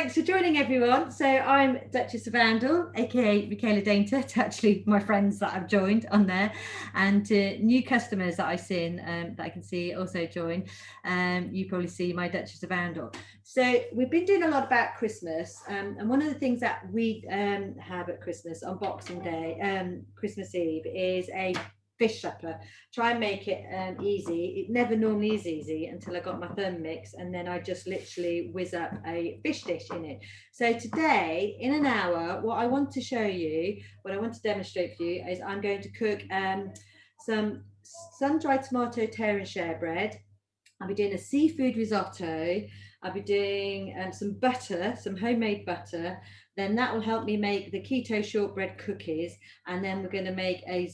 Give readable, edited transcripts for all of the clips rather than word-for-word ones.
Thanks for joining, everyone. So I'm Duchess of Andal, aka Michaela Dainter, to actually my friends that have joined on there, and to new customers that I've seen that I can see also join. You probably see my Duchess of Andal. So we've been doing a lot about Christmas, and one of the things that we have at Christmas on Boxing Day, Christmas Eve, is a fish supper. Try and make it easy. It never normally is easy until I got my Thermomix, and then I just literally whiz up a fish dish in it. So today, in an hour, what I want to show you, what I want to demonstrate for you, is I'm going to cook some sun-dried tomato tear and share bread. I'll be doing a seafood risotto. I'll be doing some butter, some homemade butter. Then that will help me make the keto shortbread cookies. And then we're going to make a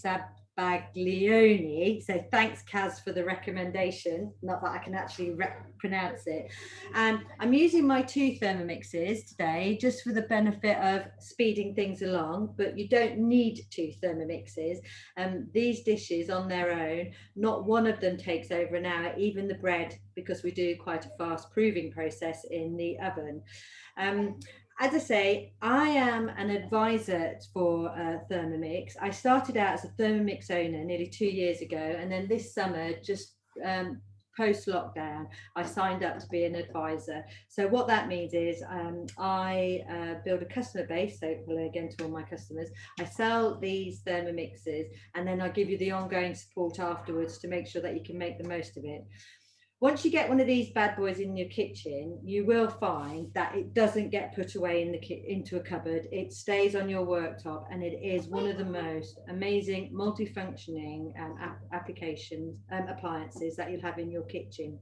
Zabaglione. So thanks, Kaz, for the recommendation. Not that I can actually pronounce it. I'm using my 2 Thermomixes today just for the benefit of speeding things along, but you don't need 2 Thermomixes. These dishes on their own, not one of them takes over an hour, even the bread, because we do quite a fast proving process in the oven. As I say, I am an advisor for Thermomix. I started out as a Thermomix owner nearly 2 years ago, and then this summer, just post-lockdown, I signed up to be an advisor. So what that means is I build a customer base, so again to all my customers, I sell these Thermomixes, and then I give you the ongoing support afterwards to make sure that you can make the most of it. Once you get one of these bad boys in your kitchen, you will find that it doesn't get put away into a cupboard. It stays on your worktop, and it is one of the most amazing multifunctioning appliances that you'll have in your kitchen.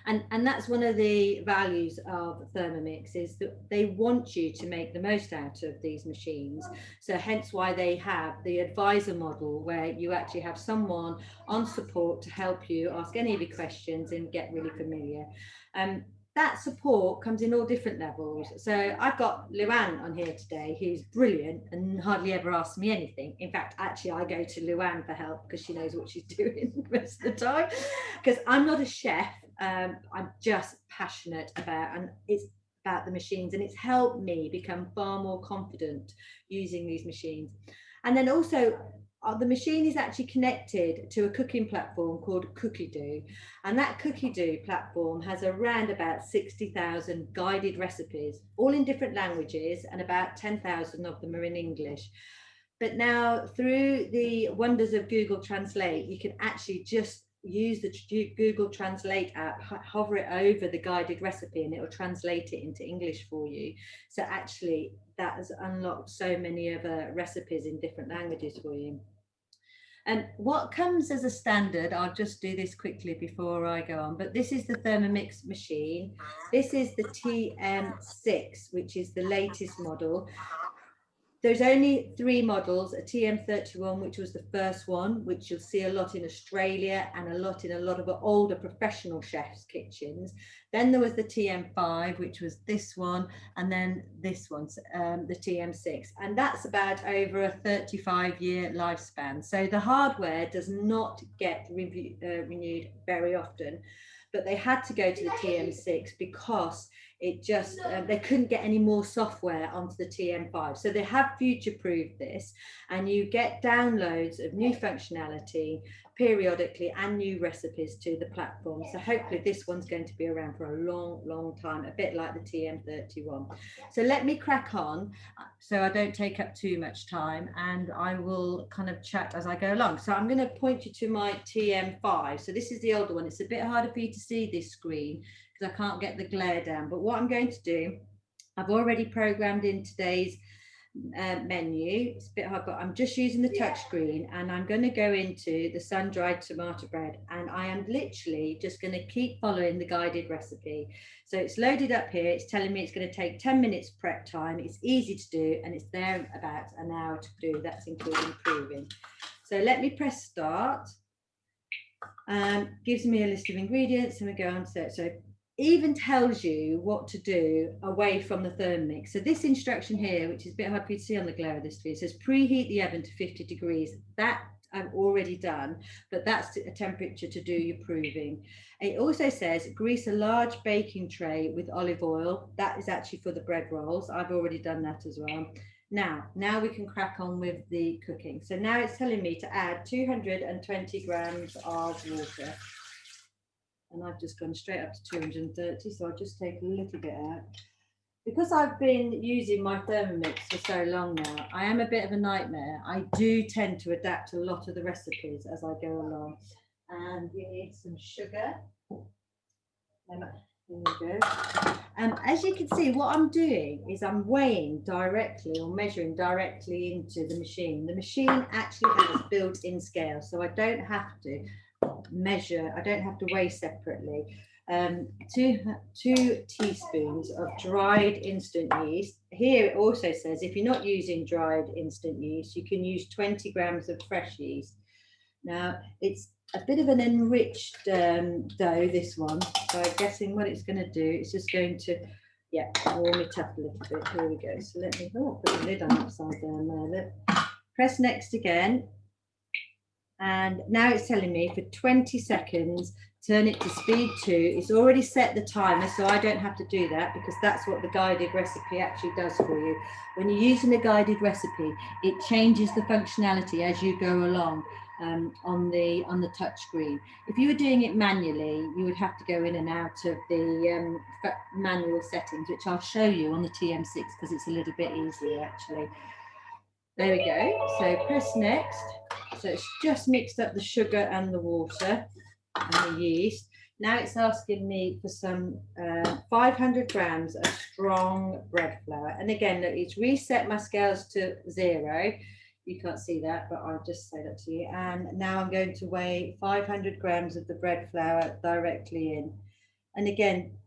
And that's one of the values of Thermomix, is that they want you to make the most out of these machines. So hence why they have the advisor model, where you actually have someone on support to help you ask any of your questions and get really familiar. That support comes in all different levels. So I've got Luann on here today, who's brilliant and hardly ever asks me anything. In fact, actually, I go to Luann for help because she knows what she's doing most of the time. Because I'm not a chef, I'm just passionate about, and it's about the machines, and it's helped me become far more confident using these machines. And then also, the machine is actually connected to a cooking platform called Keto, and that Keto platform has around about 60,000 guided recipes, all in different languages, and about 10,000 of them are in English. But now, through the wonders of Google Translate, you can actually just use the Google Translate app, hover it over the guided recipe, and it will translate it into English for you. So actually that has unlocked so many other recipes in different languages for you. And what comes as a standard, I'll just do this quickly before I go on, but this is the Thermomix machine. This is the TM6, which is the latest model. There's only 3 models, a TM31, which was the first one, which you'll see a lot in Australia and a lot of older professional chefs' kitchens. Then there was the TM5, which was this one, and then this one's the TM6. And that's about over a 35-year lifespan. So the hardware does not get renewed very often, but they had to go to the TM6 because it just they couldn't get any more software onto the TM5. So they have future-proofed this, and you get downloads of new functionality periodically and new recipes to the platform. So hopefully this one's going to be around for a long time, a bit like the TM31. So let me crack on so I don't take up too much time, and I will kind of chat as I go along. So I'm going to point you to my TM5. So this is the older one. It's a bit harder for you to see this screen because I can't get the glare down. But what I'm going to do, I've already programmed in today's menu. It's a bit hard, but I'm just using the touch screen, and I'm going to go into the sun-dried tomato bread, and I am literally just going to keep following the guided recipe. So it's loaded up here. It's telling me it's going to take 10 minutes prep time. It's easy to do, and it's there about an hour to do. That's including proving. So let me press start. Gives me a list of ingredients, and we go on to it. So even tells you what to do away from the Thermomix. So this instruction here, which is a bit hard for you to see on the glare of this video, says preheat the oven to 50 degrees. That I've already done, but that's a temperature to do your proving. It also says grease a large baking tray with olive oil. That is actually for the bread rolls. I've already done that as well. Now we can crack on with the cooking. So now it's telling me to add 220 grams of water. And I've just gone straight up to 230, so I'll just take a little bit out. Because I've been using my Thermomix for so long now, I am a bit of a nightmare. I do tend to adapt a lot of the recipes as I go along. And you need some sugar. There we go. As you can see, what I'm doing is I'm weighing directly or measuring directly into the machine. The machine actually has built-in scale, so I don't have to measure, I don't have to weigh separately. Two teaspoons of dried instant yeast. Here it also says if you're not using dried instant yeast, you can use 20 grams of fresh yeast. Now it's a bit of an enriched dough, this one. So I'm guessing what it's going to do, it's just going to, yeah, warm it up a little bit. Here we go. So let me put the lid on upside down there. Look. Press next again. And now it's telling me for 20 seconds, turn it to speed 2. It's already set the timer, so I don't have to do that because that's what the guided recipe actually does for you. When you're using a guided recipe, it changes the functionality as you go along on the touch screen. If you were doing it manually, you would have to go in and out of the manual settings, which I'll show you on the TM6 because it's a little bit easier actually. There we go. So press next. So it's just mixed up the sugar and the water and the yeast. Now it's asking me for some 500 grams of strong bread flour. And again, look, it's reset my scales to 0. You can't see that, but I'll just say that to you. And now I'm going to weigh 500 grams of the bread flour directly in. And again,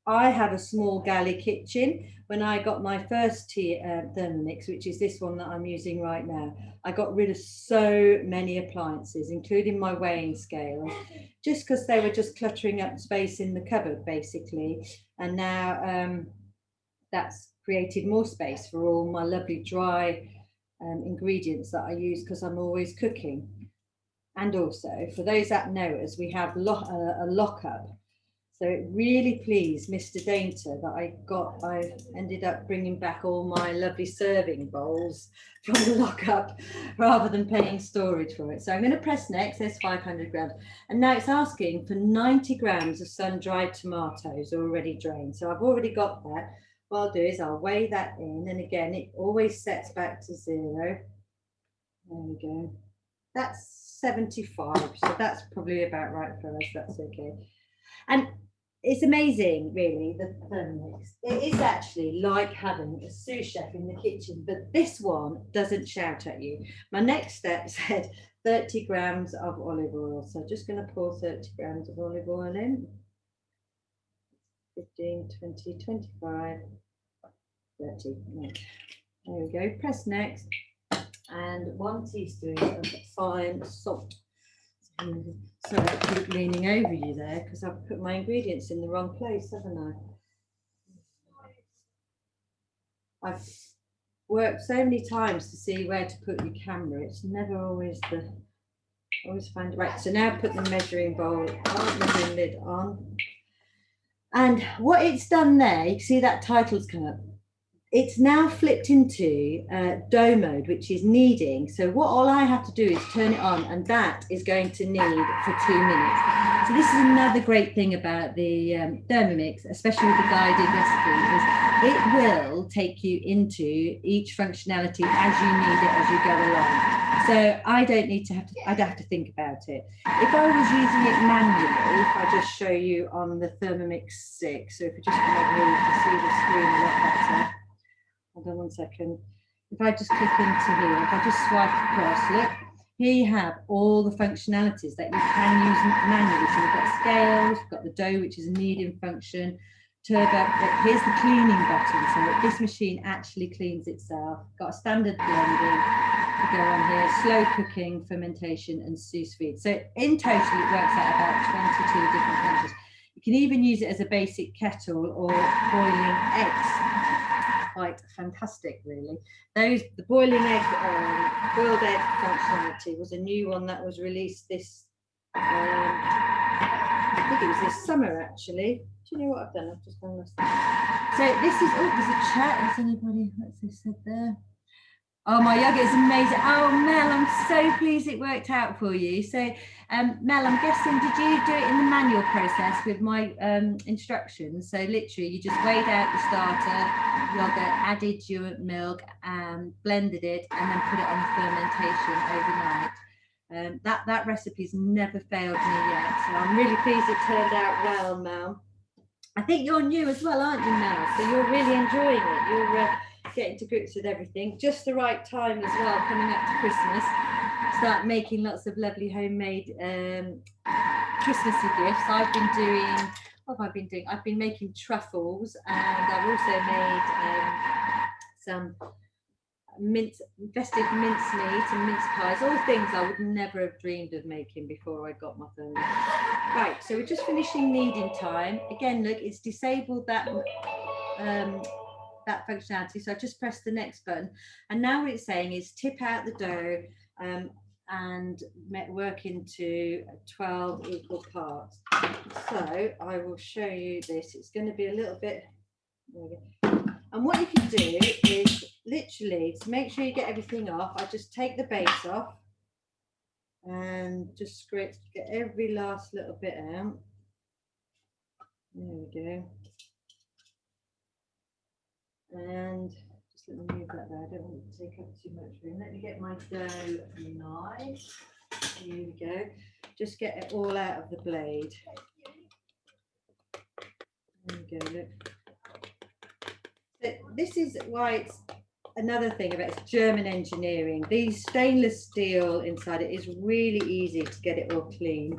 I have a small galley kitchen. When I got my first Thermomix, which is this one that I'm using right now, I got rid of so many appliances, including my weighing scales, just because they were just cluttering up space in the cupboard, basically. And now that's created more space for all my lovely dry ingredients that I use because I'm always cooking. And also, for those that know us, we have a lockup. So it really pleased Mr. Dainter that I ended up bringing back all my lovely serving bowls from the lockup rather than paying storage for it. So I'm going to press next, there's 500 grams. And now it's asking for 90 grams of sun-dried tomatoes already drained. So I've already got that. What I'll do is I'll weigh that in. And again, it always sets back to 0. There we go. That's 75. So that's probably about right for us. That's okay. And it's amazing, really, the Thermomix. It is actually like having a sous chef in the kitchen, but this one doesn't shout at you. My next step said 30 grams of olive oil. So I'm just going to pour 30 grams of olive oil in. 15, 20, 25, 30. There we go. Press next. And 1 teaspoon of fine salt. Sorry, I keep leaning over you there because I've put my ingredients in the wrong place, haven't I? I've worked so many times to see where to put your camera. It's never always always find it right. So now put the measuring bowl on, measuring lid on. And what it's done there, you can see that title's come up. It's now flipped into dough mode, which is kneading. So what all I have to do is turn it on, and that is going to knead for 2 minutes. So this is another great thing about the Thermomix, especially with the guided recipe, is it will take you into each functionality as you need it as you go along. So I don't need to I'd have to think about it. If I was using it manually, if I just show you on the Thermomix 6, so if you just come over here, you can see the screen a lot better. Hold on 1 second. If I just click into here, if I just swipe across, look, here you have all the functionalities that you can use manually. So we've got scales, we've got the dough, which is a kneading function, turbo, here's the cleaning button. So that this machine actually cleans itself. Got a standard blending to go on here, slow cooking, fermentation, and sous vide. So in total, it works out about 22 different functions. You can even use it as a basic kettle or boiling eggs. quite fantastic, really. The boiling egg, boiled egg functionality was a new one that was released this, I think it was this summer actually. Do you know what I've done? I've just gone lost. So this is, oh, there's a chat. Is anybody, what's this said there? Oh, my yogurt is amazing. Oh, Mel, I'm so pleased it worked out for you. So, Mel, I'm guessing, did you do it in the manual process with my instructions? So literally, you just weighed out the starter yogurt, added your milk, blended it, and then put it on fermentation overnight. That recipe's never failed me yet. So I'm really pleased it turned out well, Mel. I think you're new as well, aren't you, Mel? So you're really enjoying it. You're getting to grips with everything. Just the right time as well, coming up to Christmas. Start making lots of lovely homemade Christmassy gifts. I've been doing, what have I been doing? I've been making truffles, and I've also made some festive mincemeat and mince pies, all things I would never have dreamed of making before I got my phone. Right, so we're just finishing kneading time. Again, look, it's disabled that functionality, so I just press the next button, and now what it's saying is tip out the dough and work into 12 equal parts. So I will show you this. It's going to be a little bit, and what you can do is literally, to make sure you get everything off, I just take the base off and just scrape, get every last little bit out. There we go. And just let me move that there. I don't want it to take up too much room. Let me get my dough nice. Here we go. Just get it all out of the blade. There we go, look. So this is why it's another thing about it's German engineering. These stainless steel inside it is really easy to get it all clean.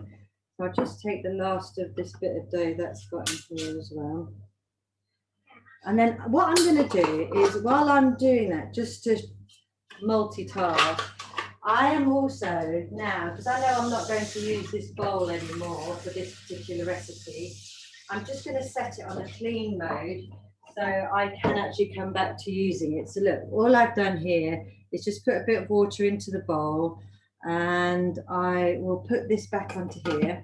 So I'll just take the last of this bit of dough that's got in here as well. And then what I'm going to do is, while I'm doing that, just to multitask, I am also now, because I know I'm not going to use this bowl anymore for this particular recipe, I'm just going to set it on a clean mode so I can actually come back to using it. So look, all I've done here is just put a bit of water into the bowl, and I will put this back onto here.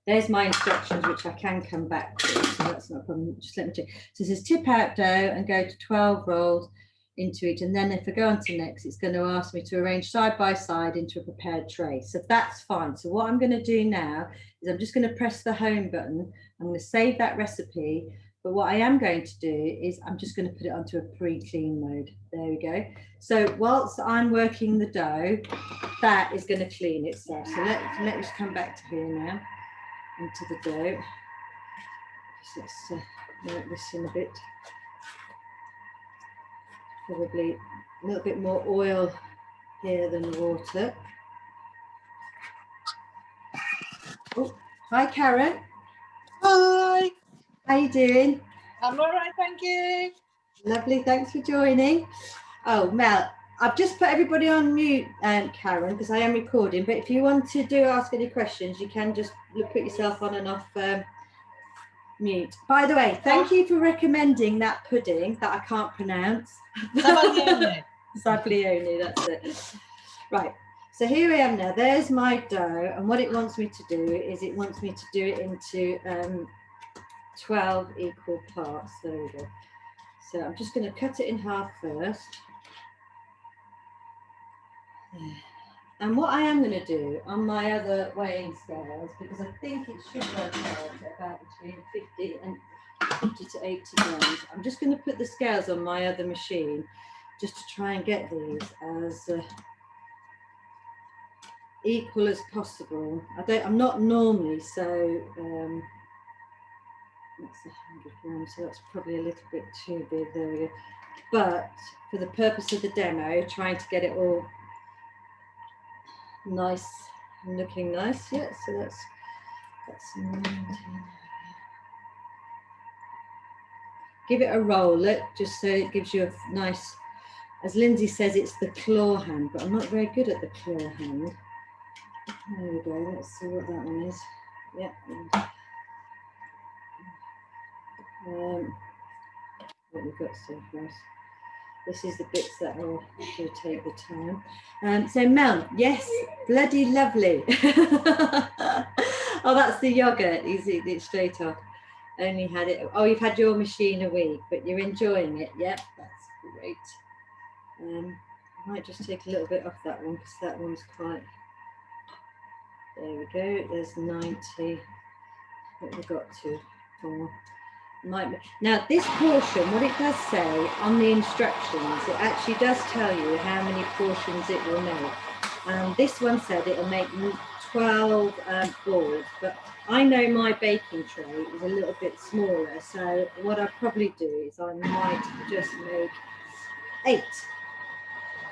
There's my instructions, which I can come back to, so that's not a problem. Just let me check. So it says tip out dough and go to 12 rolls into each. And then if I go on to next, it's going to ask me to arrange side by side into a prepared tray. So that's fine. So what I'm going to do now is I'm just going to press the home button. I'm going to save that recipe. But what I am going to do is I'm just going to put it onto a pre-clean mode. There we go. So whilst I'm working the dough, that is going to clean itself. So let me just come back to here now. Into the dough. So let's work this in a bit. Probably a little bit more oil here than water. Oh, hi Karen. Hi. How you doing? I'm all right, thank you. Lovely, thanks for joining. Oh, Mel, I've just put everybody on mute, Karen, because I am recording, but if you want to ask any questions, you can just put yourself on and off mute. By the way, thank you for recommending that pudding that I can't pronounce. Zabaglione. Zabaglione, that's it. Right, so here I am now. There's my dough, and what it wants me to do is it wants me to do it into 12 equal parts. There we go. So I'm just going to cut it in half first. And what I am going to do on my other weighing scales, because I think it should work out at about between 50 to 80 grams, I'm just going to put the scales on my other machine just to try and get these as equal as possible. I'm not normally, so that's 100 grams, so that's probably a little bit too big. There we go. But for the purpose of the demo, trying to get it all nice and looking nice. Yeah, so that's 19. Give it a roll, look, just so it gives you a nice, as Lindsay says, it's the claw hand, but I'm not very good at the claw hand. There we go, let's see what that one is. Yeah. what we've got so far. This is the bits that will take the time. So Mel, yes, bloody lovely. Oh, that's the yogurt. He's eating it straight off. Only had it. Oh, you've had your machine a week, but you're enjoying it. Yep, that's great. I might just take a little bit off that one because that one's quite. There we go. There's 90. What we got to? Now this portion, what it does say on the instructions, it actually does tell you how many portions it will make. This one said it'll make 12 balls, but I know my baking tray is a little bit smaller, so what I'll probably do is I might just make 8,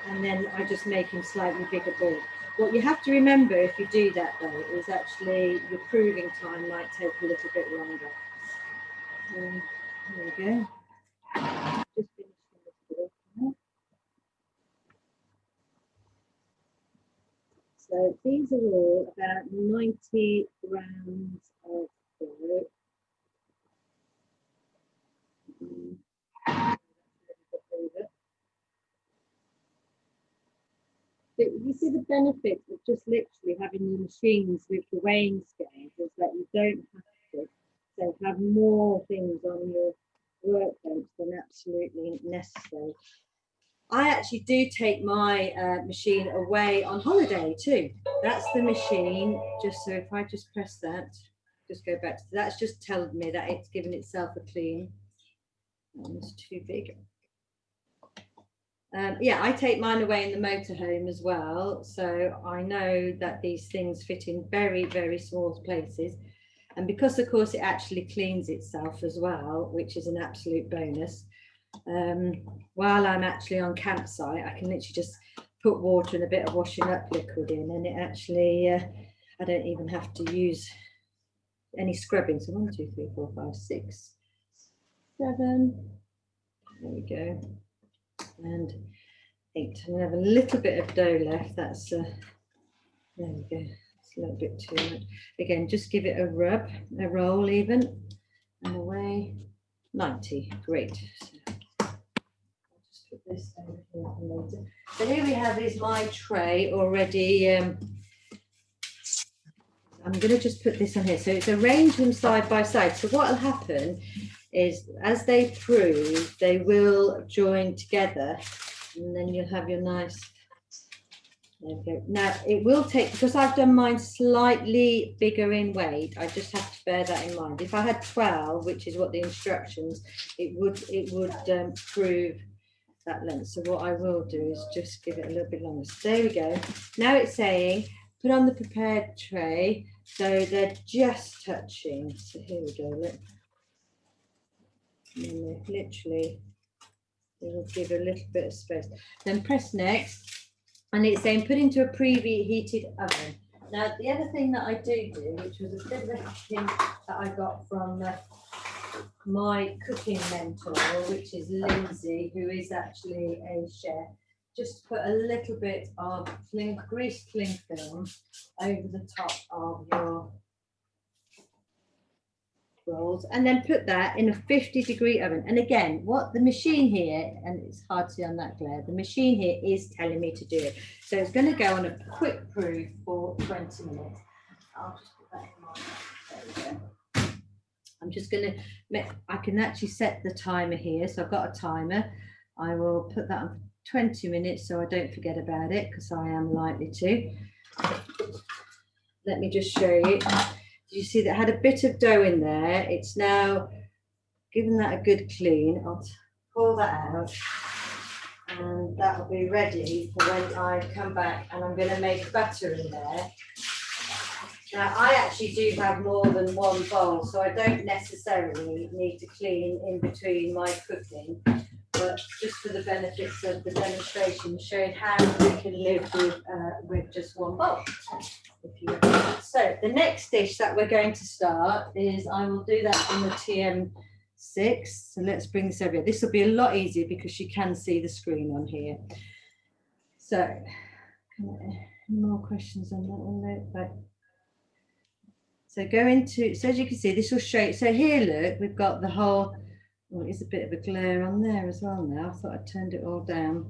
and then I just make them slightly bigger balls. What you have to remember if you do that though is actually your proving time might take a little bit longer. There we go. Just finishing this bit off. So these are all about 90 grams of dough. But you see the benefit of just literally having the machines with the weighing scales is that you don't have to have more things on your workbench than absolutely necessary. I actually do take my machine away on holiday too. That's the machine. Just so if I just press that, just go back to that's just telling me that it's given itself a clean. It's too big. Yeah, I take mine away in the motorhome as well. So I know that these things fit in very, very small places. And because, of course, it actually cleans itself as well, which is an absolute bonus. While I'm actually on campsite, I can literally just put water and a bit of washing up liquid in, and it actually, I don't even have to use any scrubbing. So 1, 2, 3, 4, 5, 6, 7. There we go. And 8. And we have a little bit of dough left. That's there we go. It's a little bit too much. Again, just give it a rub, a roll even, and away. 90. Great. So I'll just put this over here for later. So here we have is my tray already. I'm going to just put this on here. So it's arranged them side by side. So what will happen is as they prove, they will join together, and then you'll have your nice. There we go. Now it will take, because I've done mine slightly bigger in weight, I just have to bear that in mind. If I had 12, which is what the instructions, it would prove that length. So what I will do is just give it a little bit longer. So there we go. Now it's saying put on the prepared tray, so they're just touching. So here we go. Look. And literally, it will give a little bit of space. Then press next. And it's saying put into a preheated oven. Now, the other thing that I do, which was a bit of a thing that I got from my cooking mentor, which is Lindsay, who is actually a chef, just put a little bit of greased cling film over the top of your rolls, and then put that in a 50-degree oven. And again, what the machine here, and it's hard to see on that glare, the machine here is telling me to do it. So it's going to go on a quick proof for 20 minutes. I'll just put that in mind. There we go. I'm just going to, I can actually set the timer here. So I've got a timer. I will put that on for 20 minutes so I don't forget about it, because I am likely to. Let me just show you. You see that had a bit of dough in there. It's now given that a good clean. I'll pull that out, and that will be ready for when I come back, and I'm going to make butter in there. Now I actually do have more than one bowl, so I don't necessarily need to clean in between my cooking, but just for the benefits of the demonstration, showing how we can live with just one bowl. So the next dish that we're going to start is, I will do that on the TM6. So let's bring this over here. This will be a lot easier because you can see the screen on here. So any more questions on that one? Right. So go into, so as you can see, this will show you. So here, look, we've got the whole Well, it is a bit of a glare on there as well now. I thought I turned it all down.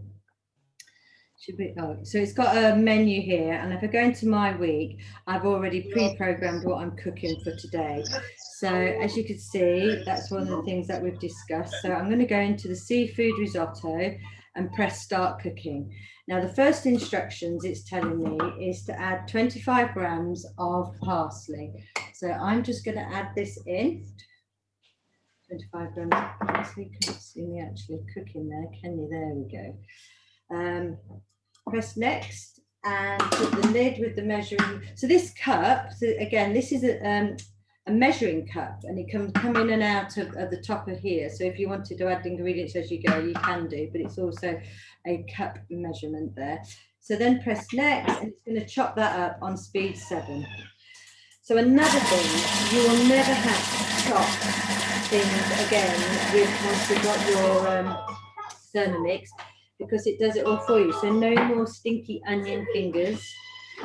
Should be, oh, so it's got a menu here, and if I go into my week, I've already pre-programmed what I'm cooking for today. So as you can see, that's one of the things that we've discussed. So I'm going to go into the seafood risotto and press start cooking. Now the first instructions it's telling me is to add 25 grams of parsley. So I'm just going to add this in. 25 grams of parsley. You can't see me actually cooking there, can you? There we go. Press next and put the lid with the measuring. So this cup, so again, this is a measuring cup, and it can come in and out of the top of here. So if you wanted to add ingredients as you go, you can do, but it's also a cup measurement there. So then press next, and it's going to chop that up on speed 7. So another thing, you will never have to chop things again once you've got your Thermomix, because it does it all for you. So no more stinky onion fingers.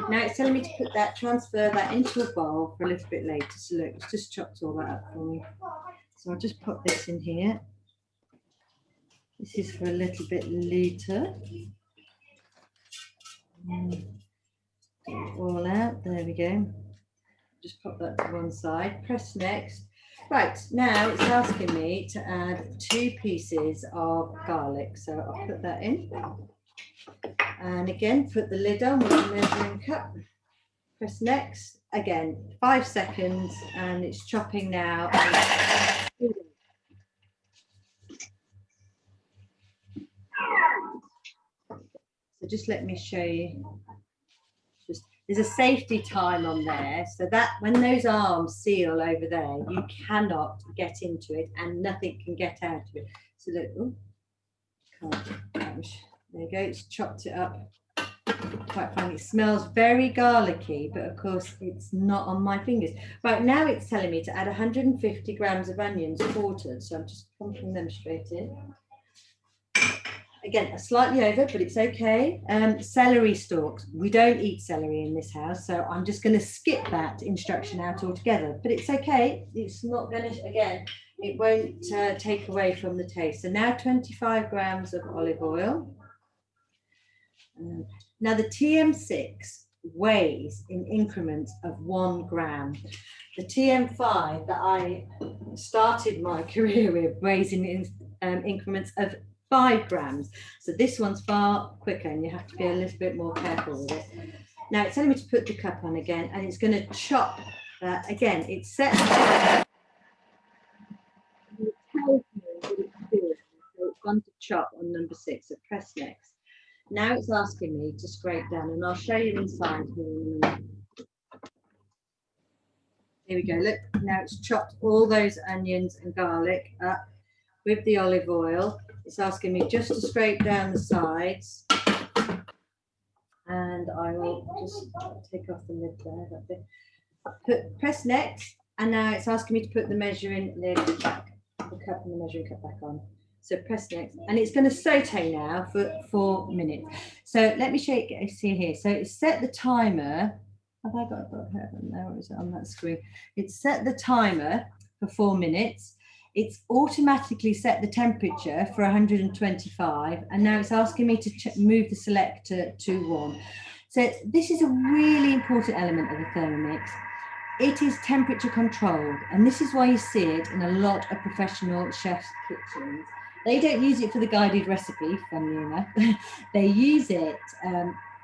Now it's telling me to put that, transfer that into a bowl for a little bit later. So look, it's just chopped all that up for me. So I'll just pop this in here. This is for a little bit later. Get it all out, there we go. Just pop that to one side, press next. Right, now it's asking me to add 2 pieces of garlic. So I'll put that in. And again, put the lid on with the measuring cup. Press next. Again, 5 seconds, and it's chopping now. So just let me show you. There's a safety time on there, so that when those arms seal over there, you cannot get into it and nothing can get out of it. So look, there you go, it's chopped it up quite fine. It smells very garlicky, but of course it's not on my fingers. Right, now it's telling me to add 150 grams of onions quartered, so I'm just pumping them straight in. Again, slightly over, but it's okay. Celery stalks. We don't eat celery in this house, so I'm just going to skip that instruction out altogether. But it's okay. It's not going to, again, it won't take away from the taste. So now 25 grams of olive oil. Now the TM6 weighs in increments of 1 gram. The TM5 that I started my career with weighs in increments of 5 grams. So this one's far quicker, and you have to be a little bit more careful with it. Now it's telling me to put the cup on again, and it's going to chop that again. It's set. It tells me what it's doing. So it's gone to chop on number 6. So press next. Now it's asking me to scrape down, and I'll show you inside here in a minute. Here we go. Look, now it's chopped all those onions and garlic up with the olive oil. It's asking me just to scrape down the sides, and I will just take off the lid there. Press next, and now it's asking me to put the measuring lid back, the cup and the measuring cup back on. So press next, and it's going to saute now for 4 minutes. So let me show you, see here. So it's set the timer. Have I got heaven there, or is it on that screen? It's set the timer for 4 minutes. It's automatically set the temperature for 125, and now it's asking me to move the selector to 1. So this is a really important element of the Thermomix. It is temperature controlled, and this is why you see it in a lot of professional chefs' kitchens. They don't use it for the guided recipe, funnily enough. They use it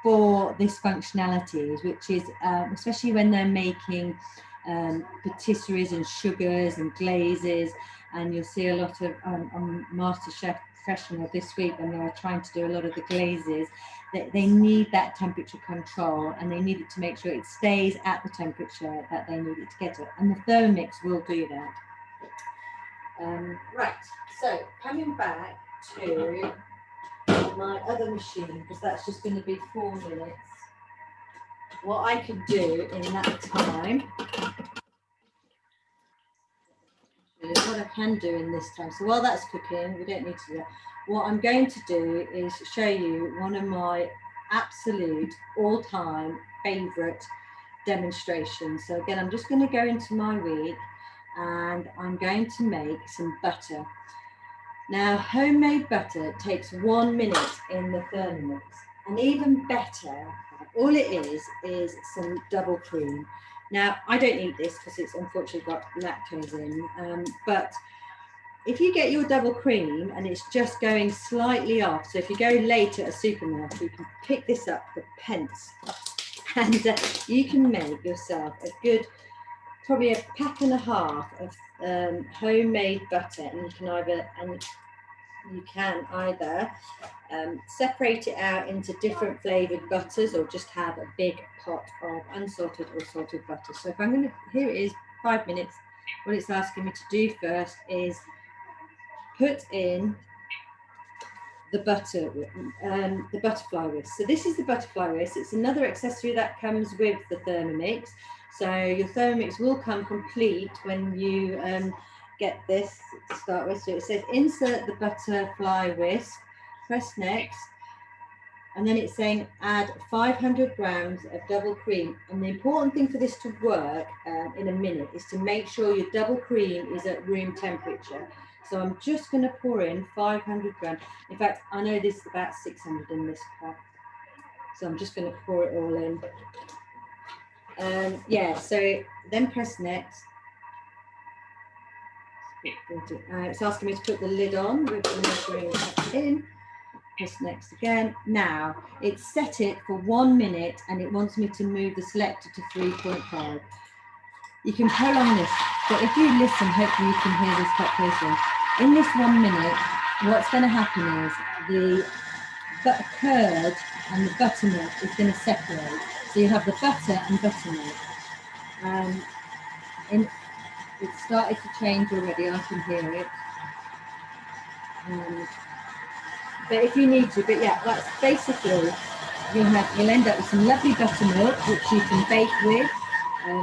for this functionalities, which is especially when they're making patisseries and sugars and glazes. And you'll see a lot of on MasterChef Professional this week, when they're trying to do a lot of the glazes, they need that temperature control, and they need it to make sure it stays at the temperature that they need it to get it. And the Thermomix will do that. Right, so coming back to my other machine, because that's just going to be 4 minutes. What I can do in that time, what I can do in this time. So while that's cooking, we don't need to do that. What I'm going to do is show you one of my absolute all-time favorite demonstrations. So again, I'm just going to go into my week, and I'm going to make some butter. Now, homemade butter takes 1 minute in the Thermomix, and even better, all it is some double cream. Now, I don't eat this because it's unfortunately got lactose in, but if you get your double cream and it's just going slightly off, so if you go late at a supermarket, you can pick this up for pence, and you can make yourself a good, probably a pack and a half of homemade butter, and you can either separate it out into different flavored butters, or just have a big pot of unsalted or salted butter. So if I'm going to, here it is, 5 minutes. What it's asking me to do first is put in the butter, the butterfly whisk. So this is the butterfly whisk. It's another accessory that comes with the Thermomix. So your Thermomix will come complete when you get this to start with. So it says insert the butterfly whisk, press next, and then it's saying add 500 grams of double cream. And the important thing for this to work in a minute is to make sure your double cream is at room temperature. So I'm just going to pour in 500 grams. In fact, I know this is about 600 in this cup. So I'm just going to pour it all in. Yeah, so then press next. It's asking me to put the lid on with the measuring cup in. Press next again. Now, it's set it for 1 minute and it wants me to move the selector to 3.5. You can prolong this, but if you listen, hopefully you can hear this quite closely. In this 1 minute, what's going to happen is the curd and the buttermilk is going to separate. So you have the butter and buttermilk. And it started to change already, I can hear it. But if you need to, but yeah, that's basically, you'll end up with some lovely buttermilk, which you can bake with,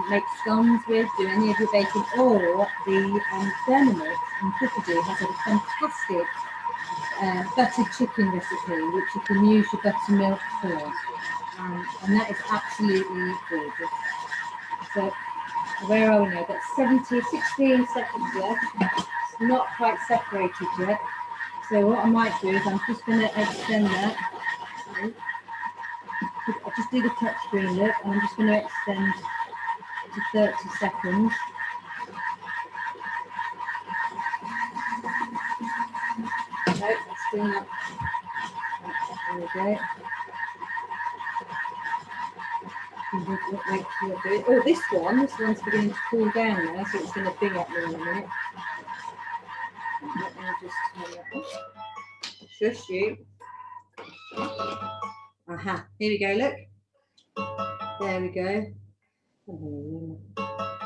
make scones with, do any of your baking, or the Thermomix in Cookery has a fantastic buttered chicken recipe, which you can use your buttermilk for, and that is absolutely gorgeous. So where are we now? That's 16 seconds left. It's not quite separated yet. So what I might do is I'm just going to extend that. I'll just do the touch screen look, and I'm just going to extend to 30 seconds. No, it's still not. There we go. Oh, this one's beginning to cool down now, so it's going to bing at me in a minute. Let me just turn that off. Shush you. Aha, here we go, look. There we go.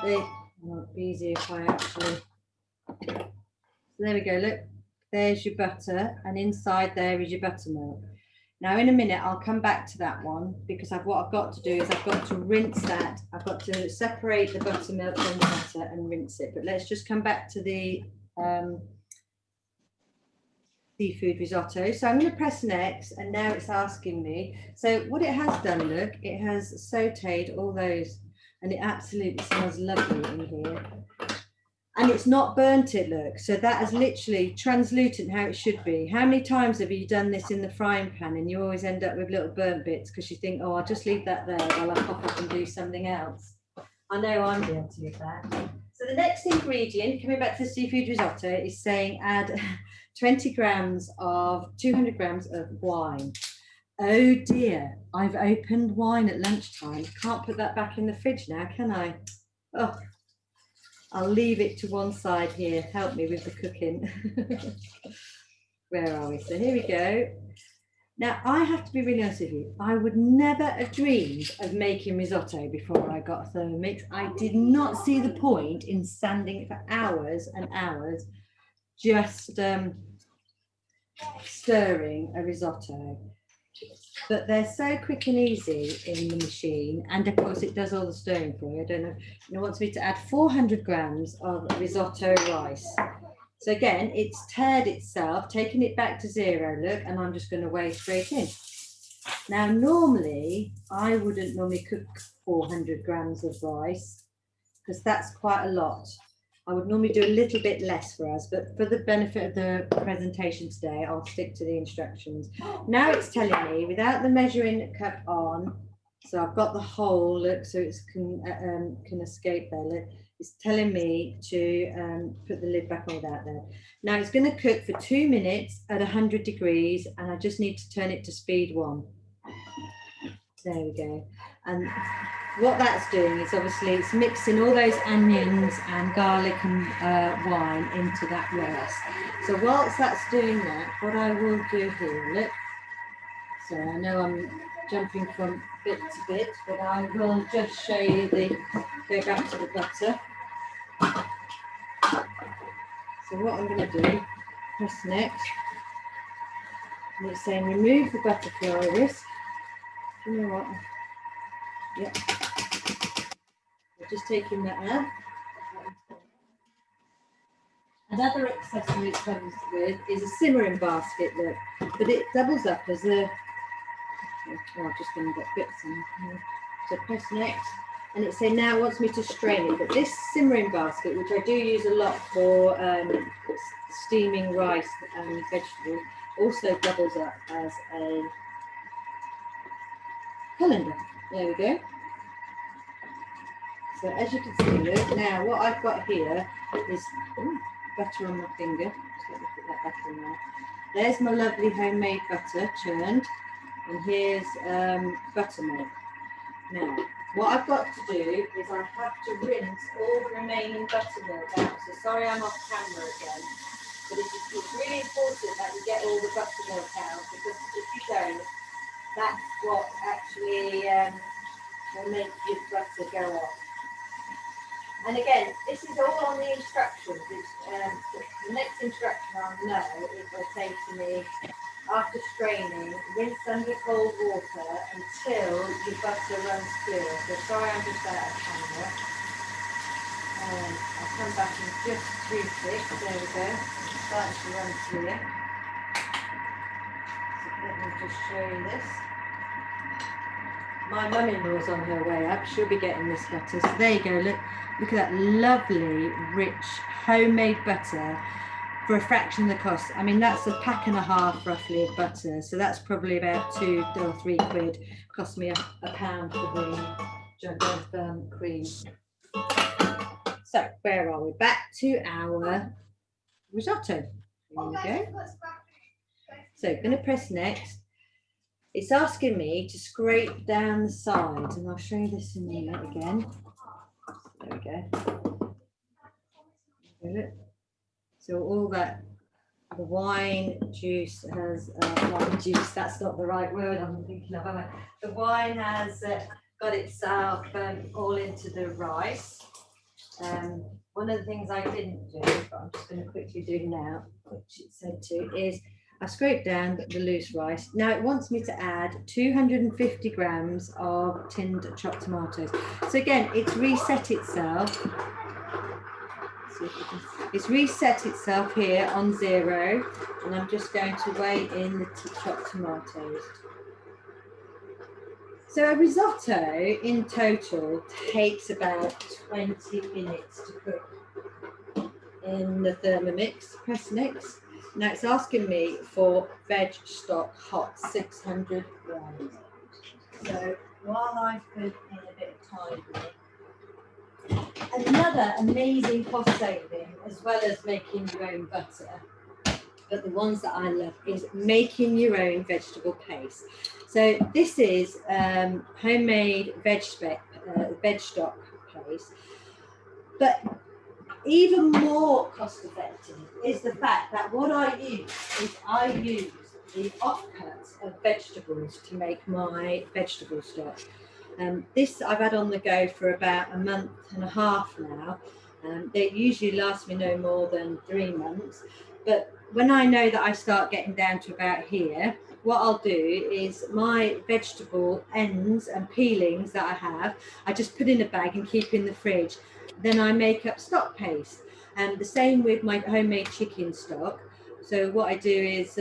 It might be easier if I actually. So there we go, look. There's your butter, and inside there is your buttermilk. Now, in a minute, I'll come back to that one, because what I've got to do is I've got to rinse that. I've got to separate the buttermilk from the butter and rinse it. But let's just come back to the seafood risotto. So I'm going to press next, and now it's asking me. So what it has done, look, it has sauteed all those, and it absolutely smells lovely in here. And it's not burnt it, look. So that is literally translucent how it should be. How many times have you done this in the frying pan and you always end up with little burnt bits because you think, oh, I'll just leave that there while I pop up and do something else. I know I'm guilty of that. So the next ingredient, coming back to the seafood risotto, is saying add 200 grams of wine. Oh dear, I've opened wine at lunchtime. Can't put that back in the fridge now, can I? Oh, I'll leave it to one side here. Help me with the cooking. Where are we? So here we go. Now, I have to be really honest with you. I would never have dreamed of making risotto before I got a Thermomix. I did not see the point in standing for hours and hours just stirring a risotto. But they're so quick and easy in the machine, and of course it does all the stirring for you. I don't know. It wants me to add 400 grams of risotto rice. So again, it's turned itself, taken it back to zero, look, and I'm just going to weigh straight in. Now, normally, I wouldn't normally cook 400 grams of rice, because that's quite a lot. I would normally do a little bit less for us, but for the benefit of the presentation today, I'll stick to the instructions. Now it's telling me without the measuring cup on, so I've got the hole, look, so it can escape there. Look, it's telling me to put the lid back on without that. Now it's going to cook for 2 minutes at 100 degrees, and I just need to turn it to speed 1. There we go. And what that's doing is obviously it's mixing all those onions and garlic and wine into that rice. So whilst that's doing that, what I will do here, look, so I know I'm jumping from bit to bit, but I will just show you go back to the butter. So what I'm going to do, press next, and it's saying remove the butterfly whisk. Do you know what? Yep. Just taking that out. Another accessory it comes with is a simmering basket, look, but it doubles up as a, I've just going to get bits in here. So press next, and it says now it wants me to strain it, but this simmering basket, which I do use a lot for steaming rice and vegetables, also doubles up as a colander. There we go. So as you can see, look, now what I've got here is butter on my finger. Just let me put that back in there. There's my lovely homemade butter churned, and here's buttermilk. Now, what I've got to do is I have to rinse all the remaining buttermilk out. So sorry I'm off camera again, but it's really important that you get all the buttermilk out, because if you don't, that's what actually will make your butter go off. And again, this is all on the instructions. The next instruction I'll know, it will say to me, after straining, rinse under cold water until your butter runs clear. So sorry I'm just out of camera. I'll come back in just 2 ticks. There we go. It's starting to run clear. So let me just show you this. My mum-in-law's on her way up. She'll be getting this butter. So there you go. Look at that lovely, rich, homemade butter for a fraction of the cost. I mean, that's a pack and a half roughly of butter. So that's probably about 2 or 3 quid. Cost me a pound for the jug of cream. So where are we? Back to our risotto. Here we go. So going to press next. It's asking me to scrape down the sides, and I'll show you this in a minute again. There we go. So all that, the wine juice has, wine juice, that's not the right word I'm thinking of. The wine has got itself all into the rice. One of the things I didn't do, but I'm just going to quickly do now, which it said to, is I scraped down the loose rice. Now it wants me to add 250 grams of tinned chopped tomatoes. So again, it's reset itself. It's reset itself here on 0, and I'm just going to weigh in the chopped tomatoes. So a risotto in total takes about 20 minutes to cook in the Thermomix. Press next. Now it's asking me for veg stock hot, 600 grams. So while I put in a bit of time here, another amazing cost saving, as well as making your own butter, but the ones that I love, is making your own vegetable paste. So this is homemade veg stock paste, but even more cost effective is the fact that what I use is the offcuts of vegetables to make my vegetable stock. This I've had on the go for about a month and a half now. They usually last me no more than 3 months, but when I know that I start getting down to about here, what I'll do is my vegetable ends and peelings that I have, I just put in a bag and keep in the fridge. Then I make up stock paste, and the same with my homemade chicken stock. So what I do is,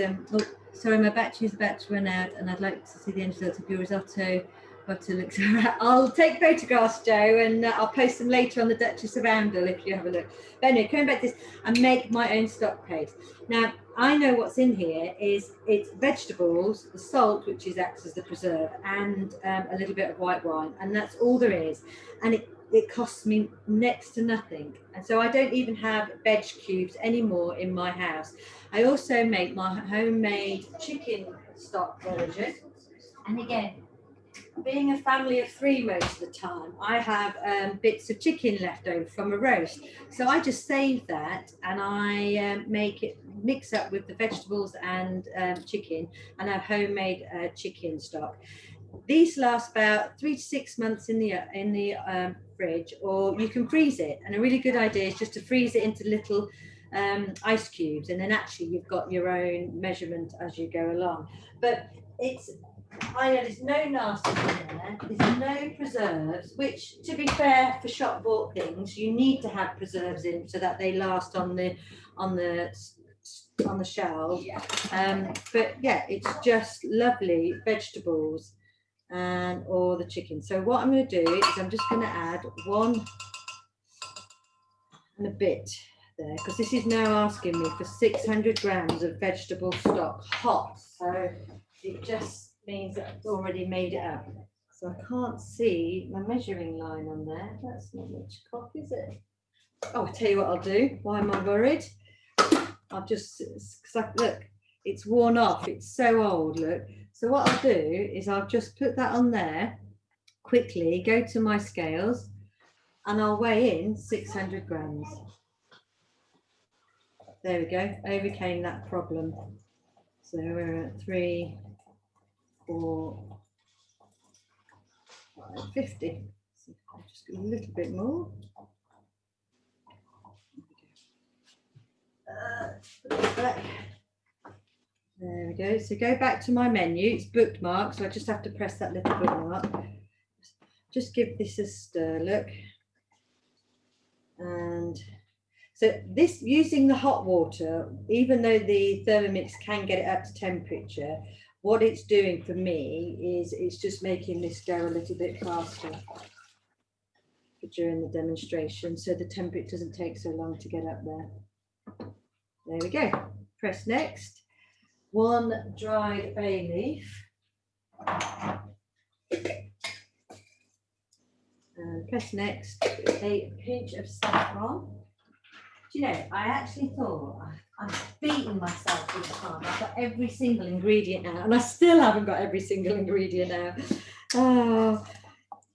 sorry, my battery is about to run out, and I'd like to see the end result of your risotto. got to look. I'll take photographs, Joe, and I'll post them later on the Duchess of Anvil if you have a look. But anyway, coming back to this, I make my own stock paste. Now, I know what's in here is it's vegetables, the salt, which acts as the preserve, and a little bit of white wine, and that's all there is. And it costs me next to nothing. And so I don't even have veg cubes anymore in my house. I also make my homemade chicken stock version. And again, being a family of 3 most of the time, I have bits of chicken left over from a roast. So I just save that and I make it mix up with the vegetables and chicken, and have homemade chicken stock. These last about 3 to 6 months in the fridge, or you can freeze it. And a really good idea is just to freeze it into little ice cubes, and then actually you've got your own measurement as you go along. But I know there's no nasty in there, there's no preserves, which, to be fair, for shop bought things, you need to have preserves in so that they last on the shelf. But yeah, it's just lovely vegetables or the chicken. So what I'm going to do is I'm just going to add 1 and a bit there, because this is now asking me for 600 grams of vegetable stock hot. So it just means that I've already made it up. So I can't see my measuring line on there. That's not much cock, is it? Oh, I'll tell you what I'll do. Why am I worried? I'll just, look, it's worn off. It's so old, look. So what I'll do is I'll just put that on there quickly, go to my scales, and I'll weigh in 600 grams. There we go, overcame that problem. So we're at 3, 4, 5, 50. So I'll just go a little bit more. Put it back. There we go. So go back to my menu. It's bookmarked, so I just have to press that little bookmark. Just give this a stir, look. And so this, using the hot water, even though the Thermomix can get it up to temperature, what it's doing for me is it's just making this go a little bit faster during the demonstration, so the temperature doesn't take so long to get up there. There we go. Press next. 1 dried bay leaf. And press next. A pinch of saffron. Do you know, I actually thought I've beaten myself this time. I've got every single ingredient out, and I still haven't got every single ingredient out. Oh,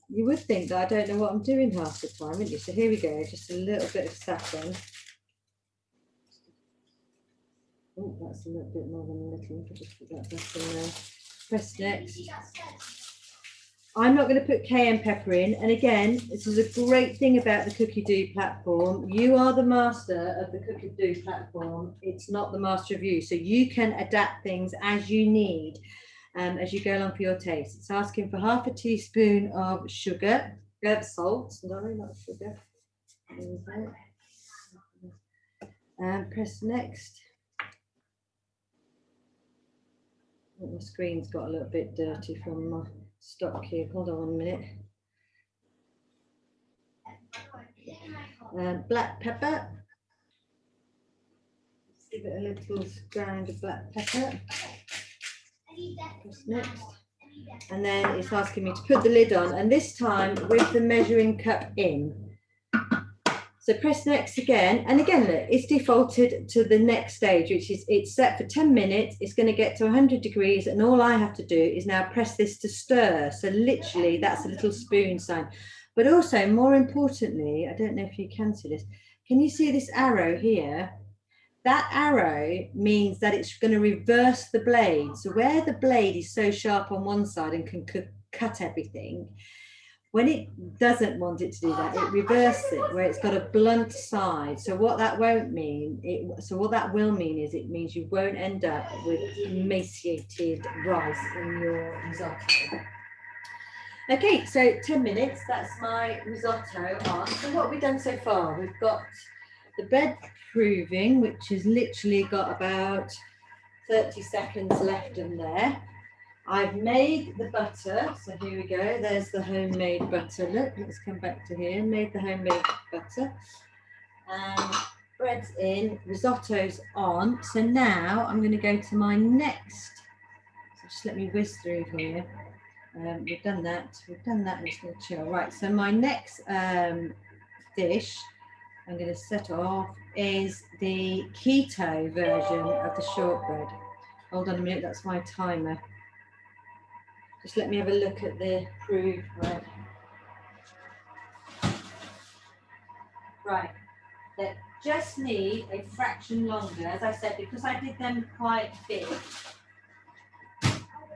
you would think that I don't know what I'm doing half the time, wouldn't you? So here we go, just a little bit of saffron. Oh, that's a little bit more than a little. I'll just put that back in there. Press next. I'm not going to put cayenne pepper in. And again, this is a great thing about the Cookie Do platform. You are the master of the Cookie Do platform. It's not the master of you. So you can adapt things as you need as you go along for your taste. It's asking for half a teaspoon of sugar, salt, sorry, not sugar. And press next. My screen's got a little bit dirty from my stock here. Hold on 1 minute. Black pepper. Let's give it a little ground of black pepper. Press next. And then it's asking me to put the lid on, and this time with the measuring cup in. So press next again, and again, look, it's defaulted to the next stage, which is it's set for 10 minutes. It's going to get to 100 degrees, and all I have to do is now press this to stir. So literally, that's a little spoon sign. But also, more importantly, I don't know if you can see this. Can you see this arrow here? That arrow means that it's going to reverse the blade. So where the blade is so sharp on one side and can cut everything, when it doesn't want it to do that, it reverses it where it's got a blunt side. So what that won't mean, what that will mean is it means you won't end up with emaciated rice in your risotto. Okay, so 10 minutes, that's my risotto on. So what have we done so far? We've got the bed proving, which has literally got about 30 seconds left in there. I've made the butter, so here we go. There's the homemade butter. Look, let's come back to here. Made the homemade butter. And bread's in, risotto's on. So now I'm going to go to my next. So just let me whiz through here. We've done that. I'm just going to chill. Right, so my next dish I'm going to set off is the keto version of the shortbread. Hold on a minute, that's my timer. Just let me have a look at the approved bread. Right, they just need a fraction longer. As I said, because I did them quite big,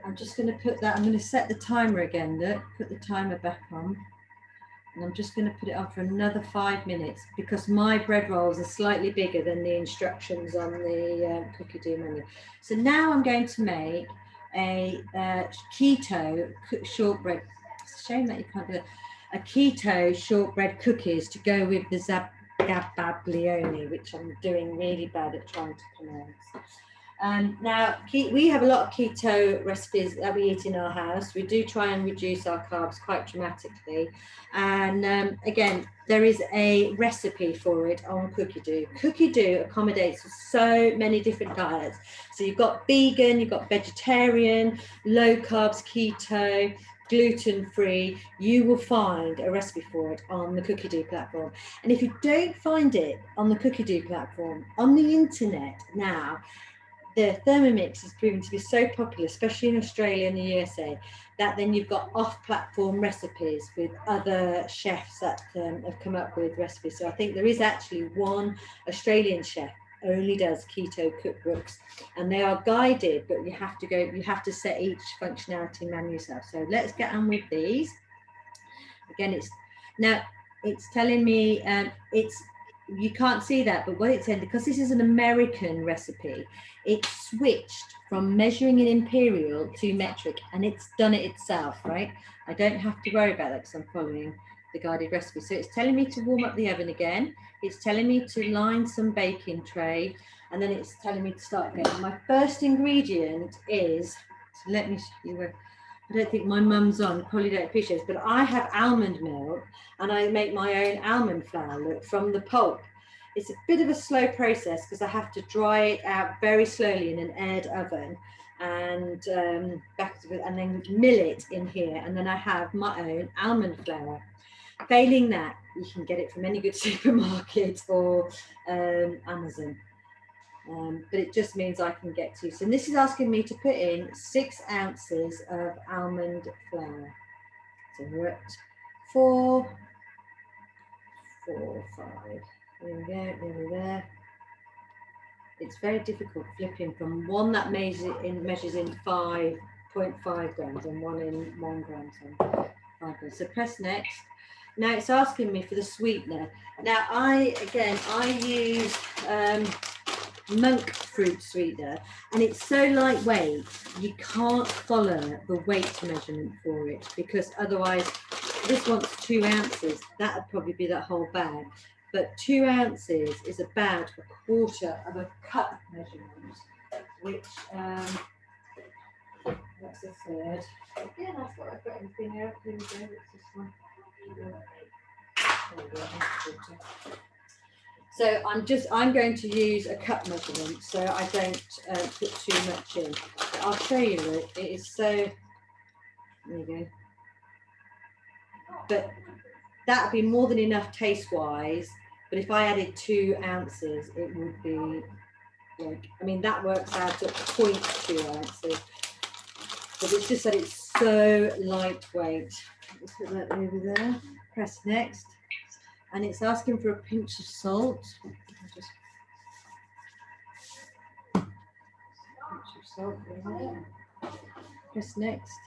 I'm just going to put that, I'm going to set the timer again, look, put the timer back on. And I'm just going to put it on for another 5 minutes because my bread rolls are slightly bigger than the instructions on the cookie dough menu. So now I'm going to make a keto shortbread. It's a shame that you can't do it. A keto shortbread cookies to go with the Zabaglione, which I'm doing really bad at trying to pronounce. Now, we have a lot of keto recipes that we eat in our house. We do try and reduce our carbs quite dramatically. And again, there is a recipe for it on Cookie Dough. Cookie Dough accommodates so many different diets. So you've got vegan, you've got vegetarian, low carbs, keto, gluten-free. You will find a recipe for it on the Cookie Dough platform. And if you don't find it on the Cookie Dough platform, on the internet now, the Thermomix is proving to be so popular, especially in Australia and the USA, that then you've got off-platform recipes with other chefs that have come up with recipes. So I think there is actually one Australian chef only does keto cookbooks, and they are guided, but you have to set each functionality manually yourself. So let's get on with these. Again, it's telling me you can't see that, but what it said, because this is an American recipe, it switched from measuring in imperial to metric, and it's done it itself, right? I don't have to worry about that because I'm following the guided recipe. So it's telling me to warm up the oven again. It's telling me to line some baking tray, and then it's telling me to start again. My first ingredient is, so let me show you where, I don't think my mum's on, probably don't appreciate this, but I have almond milk and I make my own almond flour from the pulp. It's a bit of a slow process because I have to dry it out very slowly in an aired oven and and then mill it in here, and then I have my own almond flour. Failing that, you can get it from any good supermarket or Amazon. But it just means I can get to. So this is asking me to put in 6 ounces of almond flour. So we're at 4, 5. There we go, nearly there. It's very difficult flipping from one that measures in 5.5 grams and one in 1 gram. So 5 grams. So press next. Now it's asking me for the sweetener. Now I use monk fruit sweetener, and it's so lightweight you can't follow the weight measurement for it, because otherwise this wants 2 ounces. That would probably be that whole bag, but 2 ounces is about 1/4 of a cup measurement, which that's a third. Again, I thought I'd got everything out. Here we go. What's this one? So I'm going to use a cup measurement, so I don't put too much in. But I'll show you it. It is so. There you go. But that would be more than enough taste-wise. But if I added 2 ounces, it would be like, I mean, that works out at 0.2 ounces. But it's just that it's so lightweight. Let's put that over there. Press next. And it's asking for a pinch of salt. Just pinch of salt there. Press next.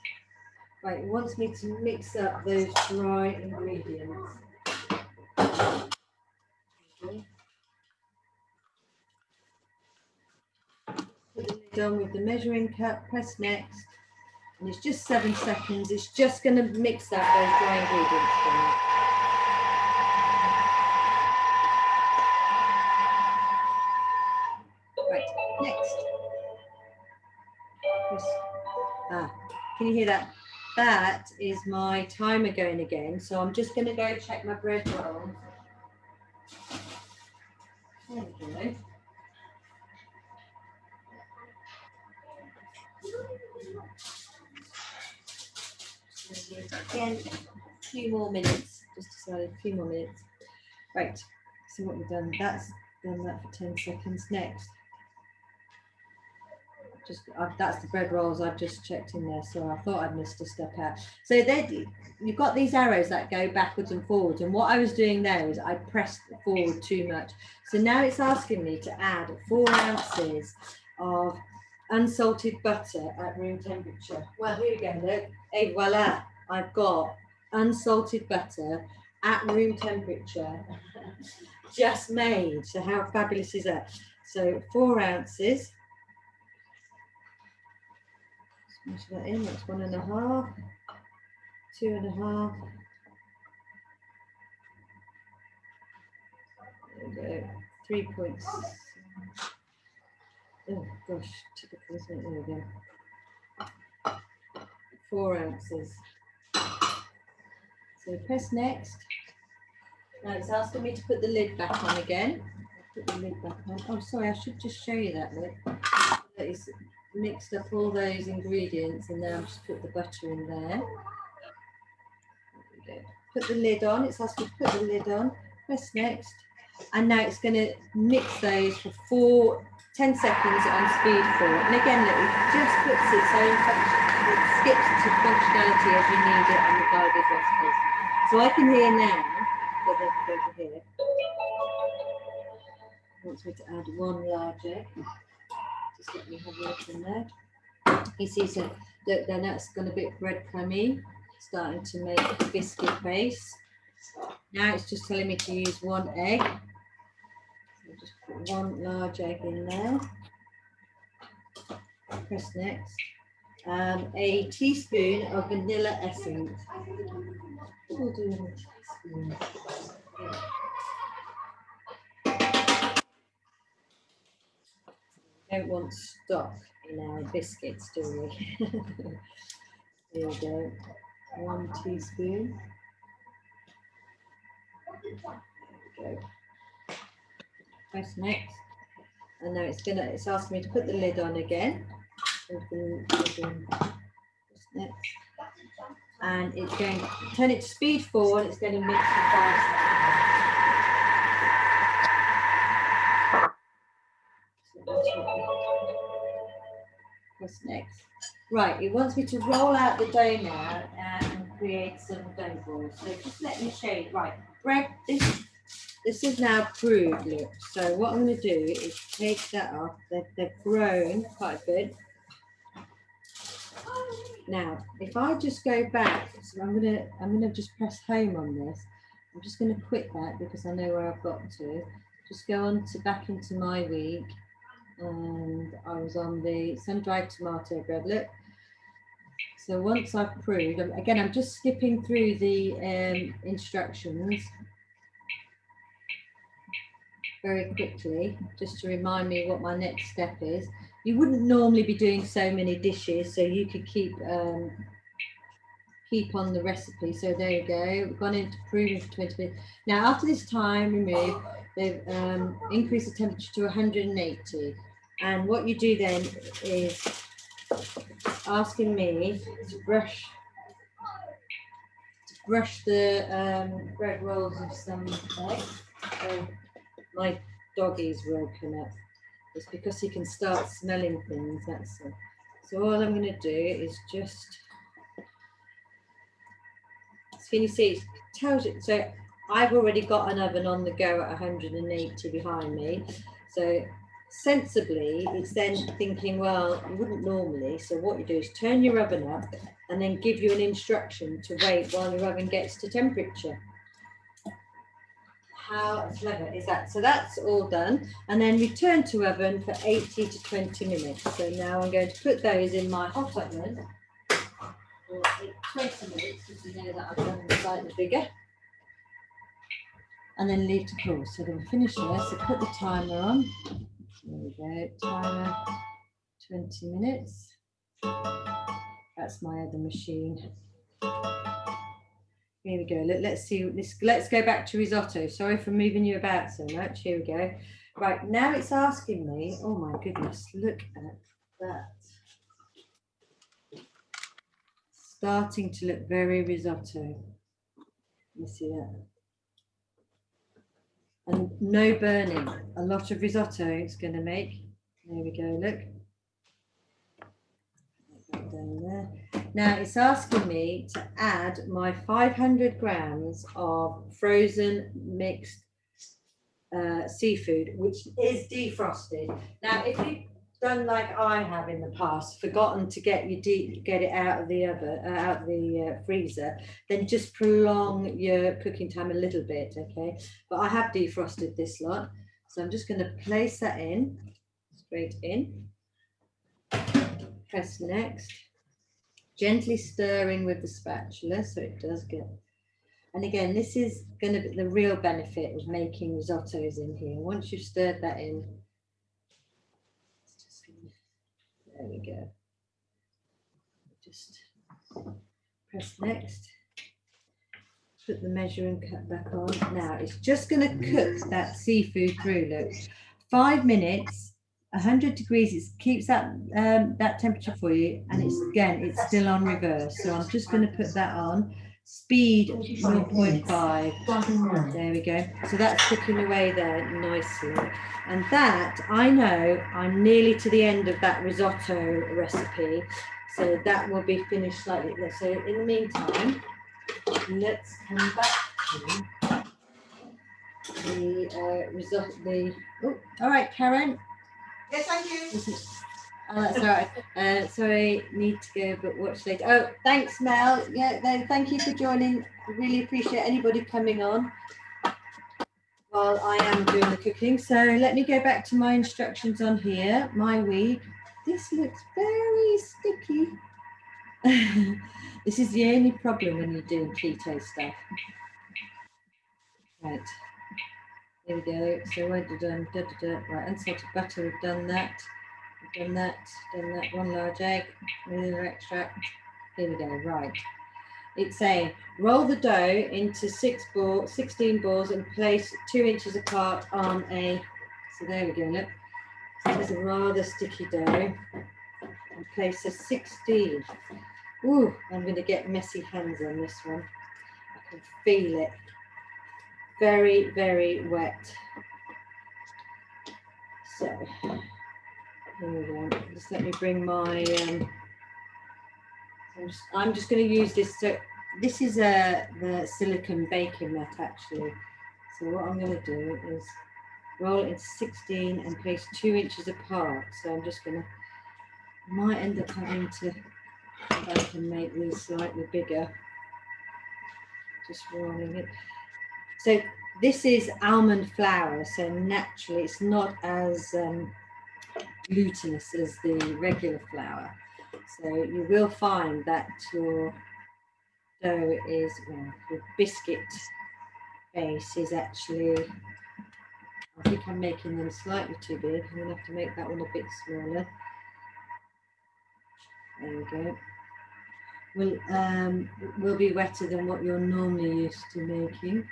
Right, it wants me to mix up those dry ingredients. Okay. Done with the measuring cup. Press next. And it's just 7 seconds. It's just going to mix up those dry ingredients for me. Right, next. can you hear that? That is my timer going again. So I'm just going to go check my bread roll. There we go. Again, a few more minutes. Just decided a few more minutes. Right. So what we've done, that's done that for 10 seconds. Next. That's the bread rolls I've just checked in there, so I thought I'd missed a step out. So then you've got these arrows that go backwards and forwards, and what I was doing there is I pressed forward too much. So now it's asking me to add 4 ounces of unsalted butter at room temperature. Well, here we go, look, et voila, I've got unsalted butter at room temperature just made. So how fabulous is that? So 4 ounces. Smash that in, that's 1.5, 2.5. There we go, 3 points. Oh gosh, typical, isn't it? There we go. 4 ounces. So press next. Now it's asking me to put the lid back on again. Put the lid back on. Oh, sorry, I should just show you that, look. That is mixed up all those ingredients, and then I'll just put the butter in there. Put the lid on. It's asking to put the lid on. Press next, and now it's going to mix those for 10 seconds on speed 4. And again, look, it just puts its own function. It skips to functionality as you need it on the guided recipes. So I can hear now. Over here. It wants me to add 1 large egg. Just let me have a look in there. You see, so then that's gone a bit breadcrumby, starting to make a biscuit base. Now it's just telling me to use 1 egg. So just put 1 large egg in there. Press next. A teaspoon of vanilla essence. We'll do a teaspoon. We don't want stock in our biscuits, do we? There we go. 1 teaspoon. There we go. Press next. And now it's asking me to put the lid on again. Press next. And it's going to turn it to speed 4, and it's going to mix for 5 seconds. Press next. Right, it wants me to roll out the dough now and create some dough balls. So just let me show you. Right, bread, this is now proved, look. So what I'm going to do is take that off. They've grown quite a bit. Now, if I just go back, so I'm gonna just press home on this. I'm just going to quit that because I know where I've got to. Just go on to back into my week. And I was on the sun-dried tomato bread, look. So once I've proved, again, I'm just skipping through the instructions very quickly, just to remind me what my next step is. You wouldn't normally be doing so many dishes, so you could keep on the recipe. So there you go, we've gone into proving for 20 minutes. Now after this time removed, they've increased the temperature to 180. And what you do then is asking me to brush the bread rolls with some egg. So my doggy's woken up. It's because he can start smelling things, that's it. So all I'm going to do is just, can you see, it tells you, so I've already got an oven on the go at 180 behind me. So sensibly, it's then thinking, well, you wouldn't normally. So what you do is turn your oven up and then give you an instruction to wait while your oven gets to temperature. How clever is that? So that's all done. And then return to oven for 80 to 20 minutes. So now I'm going to put those in my hot oven for 20 minutes, because you know that I've done them slightly bigger. And then leave to cool. So then finish there. So put the timer on. There we go, timer, 20 minutes. That's my other machine. Here we go. Let's see. Let's go back to risotto. Sorry for moving you about so much. Here we go. Right, now it's asking me, oh my goodness, look at that. Starting to look very risotto. You see that? And no burning. A lot of risotto it's going to make. There we go, look. Down there. Now it's asking me to add my 500 grams of frozen mixed seafood, which is defrosted. Now, if you've done like I have in the past, forgotten to get it out of the freezer, then just prolong your cooking time a little bit, okay? But I have defrosted this lot, so I'm just going to place that in, straight in. Press next. Gently stirring with the spatula so it does get. And again, this is going to be the real benefit of making risottos in here. Once you've stirred that in, there we go. Just press next. Put the measuring cup back on. Now it's just going to cook that seafood through. Look, 5 minutes, 100 degrees. It keeps that temperature for you, and it's still on reverse. So I'm just going to put that on. Speed 0.5. There we go. So that's cooking away there nicely. And that, I know I'm nearly to the end of that risotto recipe. So that will be finished slightly. So in the meantime, let's come back to the risotto. Oh, all right, Karen. Yes, thank you. Oh, that's all right. Sorry, need to go, but watch later. Oh, thanks, Mel. Yeah, no, thank you for joining. I really appreciate anybody coming on while I am doing the cooking. So let me go back to my instructions on here. My week. This looks very sticky. This is the only problem when you're doing keto stuff. Right. Here we go. So we're done. Right, unsalted butter. We've done that. Done that, 1 large egg, vanilla extract. Here we go, right. It's saying roll the dough into 16 balls and place 2 inches apart on a, so there we go, look. So this is a rather sticky dough. And place a 16. Ooh, I'm going to get messy hands on this one. I can feel it. Very, very wet. So. Here we go. Just let me bring my. I'm just going to use this. So this is the silicone baking mat actually. So what I'm going to do is roll it into 16 and place 2 inches apart. So I'm just going to. Might end up having to. If I can make these slightly bigger. Just rolling it. So this is almond flour. So naturally, it's not as glutinous as the regular flour, so you will find that your dough is, well, your biscuit base is actually, I think I'm making them slightly too big. I'm going to have to make that one a bit smaller. There we go. Will be wetter than what you're normally used to making.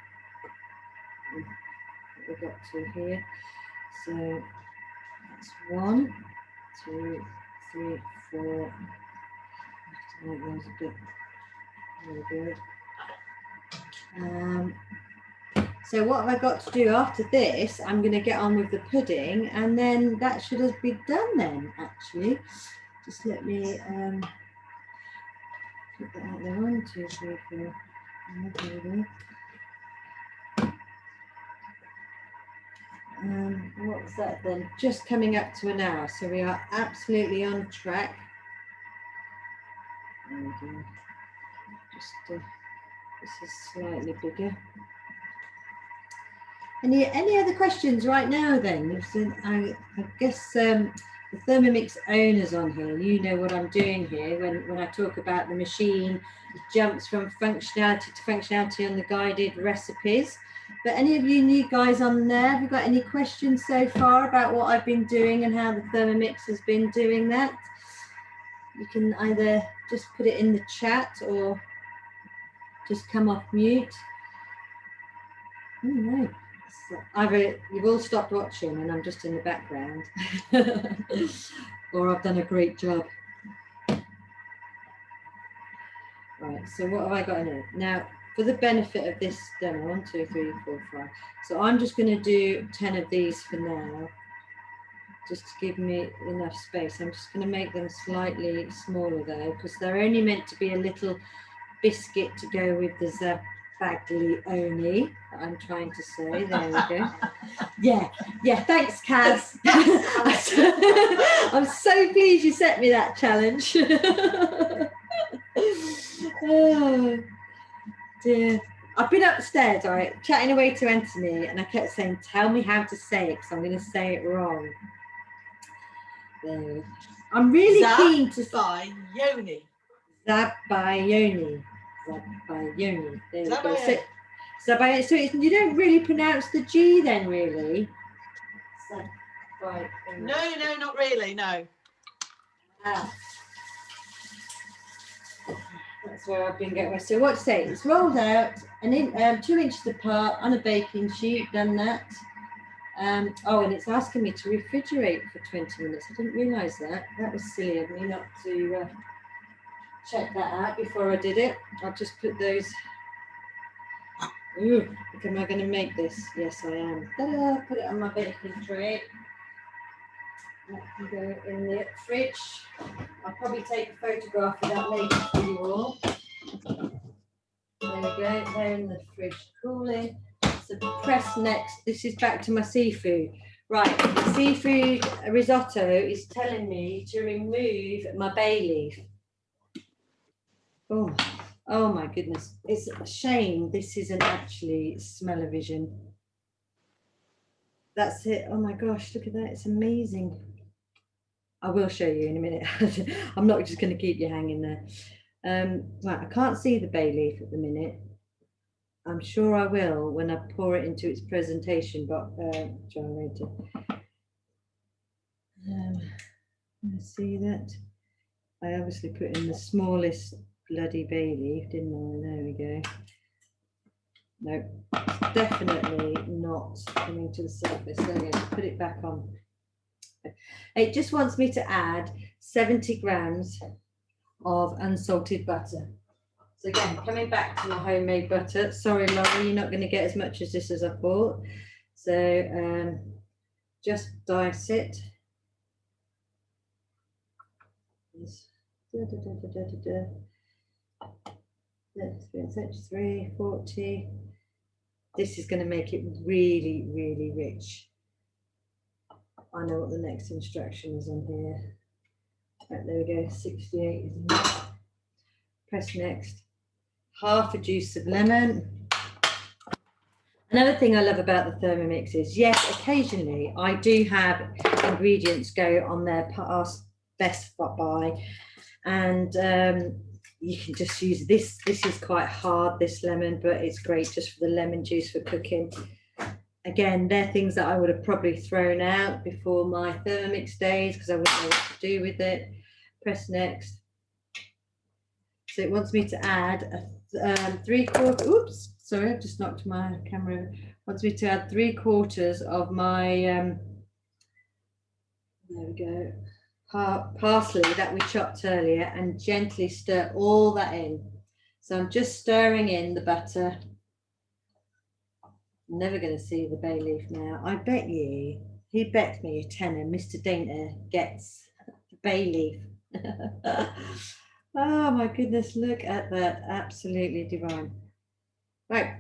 What we've got to here, so that's 1, 2, 3, 4. I have to make those a bit. There we go. So what have I got to do after this? I'm going to get on with the pudding, and then that should be done then. Actually, just let me put that out there. 1, 2, 3, 4. There we go. What was that then? Just coming up to an hour, so we are absolutely on track. There we go. Just this is slightly bigger. Any other questions right now then? I guess the Thermomix owners on here, you know what I'm doing here when I talk about the machine. It jumps from functionality to functionality on the guided recipes. But any of you new guys on there, have you got any questions so far about what I've been doing and how the Thermomix has been doing that? You can either just put it in the chat or just come off mute. Oh no, either you've all stopped watching and I'm just in the background, or I've done a great job. Right, so what have I got in it? Now, for the benefit of this demo, 1, 2, 3, 4, 5. So I'm just going to do 10 of these for now, just to give me enough space. I'm just going to make them slightly smaller though, because they're only meant to be a little biscuit to go with the Zabaglione that I'm trying to say. There we go. Yeah, thanks, Kaz. I'm so pleased you set me that challenge. Oh dear. I've been upstairs, all right, chatting away to Anthony, and I kept saying, tell me how to say it, because I'm going to say it wrong. There. I'm really keen to... Zabaglione. Zabaglione. Zabaglione. There we go. So, Zabaglione. So you don't really pronounce the G then, really? No, not really, no. Ah. That's where I've been getting. So what to say? It's rolled out and in 2 inches apart on a baking sheet. Done that. Oh, and it's asking me to refrigerate for 20 minutes. I didn't realise that. That was silly of me not to check that out before I did it. I'll just put those. Ooh, am I going to make this? Yes, I am. Ta-da! Put it on my baking tray. That can go in the fridge. I'll probably take a photograph of that later for you all. There we go, they're in the fridge cooling. So press next. This is back to my seafood. Right, the seafood risotto is telling me to remove my bay leaf. Oh my goodness. It's a shame this isn't actually smell-o-vision. That's it. Oh my gosh, look at that. It's amazing. I will show you in a minute. I'm not just going to keep you hanging there. Right, I can't see the bay leaf at the minute. I'm sure I will when I pour it into its presentation generator. See that? I obviously put in the smallest bloody bay leaf, didn't I? There we go. No, it's definitely not coming to the surface. There we go. Put it back on. It just wants me to add 70 grams of unsalted butter. So again, coming back to my homemade butter. Sorry, Laurie, you're not going to get as much as this as I thought. So just dice it. 340. This is going to make it really, really rich. I know what the next instruction is on here. Right, there we go, 68 is in there. Press next. Half a juice of lemon. Another thing I love about the Thermomix is, yes, occasionally I do have ingredients go on their past best buy, and you can just use this. This is quite hard, this lemon, but it's great just for the lemon juice for cooking. Again, they're things that I would have probably thrown out before my Thermomix days because I wouldn't know what to do with it. Press next. So it wants me to add a 3/4. Oops, sorry, I've just knocked my camera over. Wants me to add 3/4 of my. There we go. Parsley that we chopped earlier, and gently stir all that in. So I'm just stirring in the butter. I'm never going to see the bay leaf now. I bet you, he bet me a tenner, Mr. Dainter gets the bay leaf. Oh my goodness, look at that. Absolutely divine. Right.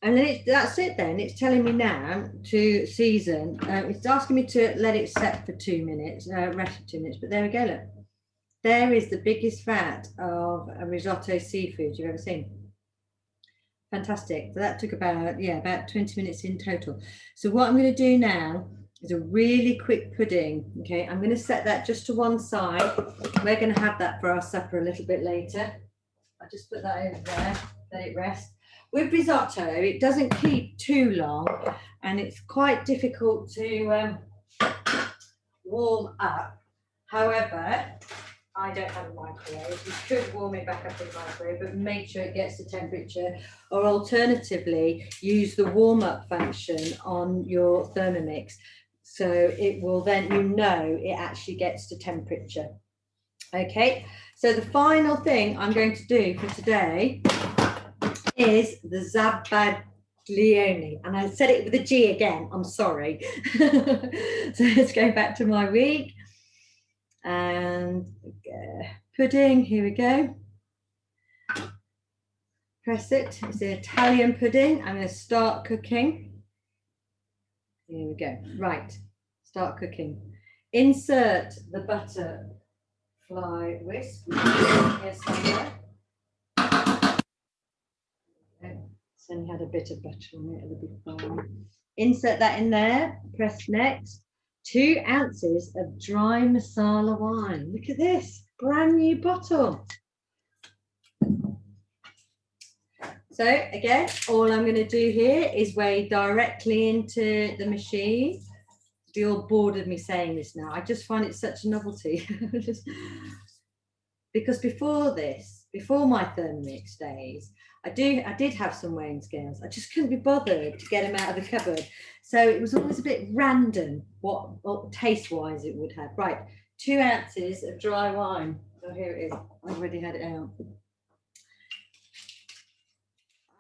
And then that's it then. It's telling me now to season. It's asking me to let it set for 2 minutes, rest for 2 minutes. But there we go, look. There is the biggest vat of a risotto seafood you've ever seen. Fantastic. So that took about 20 minutes in total. So what I'm going to do now is a really quick pudding. Okay, I'm going to set that just to one side. We're going to have that for our supper a little bit later. I'll just put that over there, let it rest. With risotto, it doesn't keep too long, and it's quite difficult to warm up. However, I I don't have a microwave. You could warm it back up in the microwave, but make sure it gets to temperature, or alternatively, use the warm up function on your Thermomix. So it will then, it actually gets to temperature. Okay, so the final thing I'm going to do for today is the Zabaglione. And I said it with a G again, I'm sorry. So let's go back to my week. And pudding, here we go. Press it, it's the Italian pudding. I'm going to start cooking. Here we go, right, start cooking. Insert the butterfly whisk. Here's somewhere. It's only had a bit of butter on it, it'll be fine. Insert that in there, press next. 2 ounces of dry masala wine. Look at this, brand new bottle. So again, all I'm going to do here is weigh directly into the machine. You're all bored of me saying this now. I just find it such a novelty. Because before this, before my Thermomix days, I did have some weighing scales. I just couldn't be bothered to get them out of the cupboard. So it was always a bit random what taste-wise it would have. Right, 2 ounces of dry wine. Oh, here it is. I've already had it out.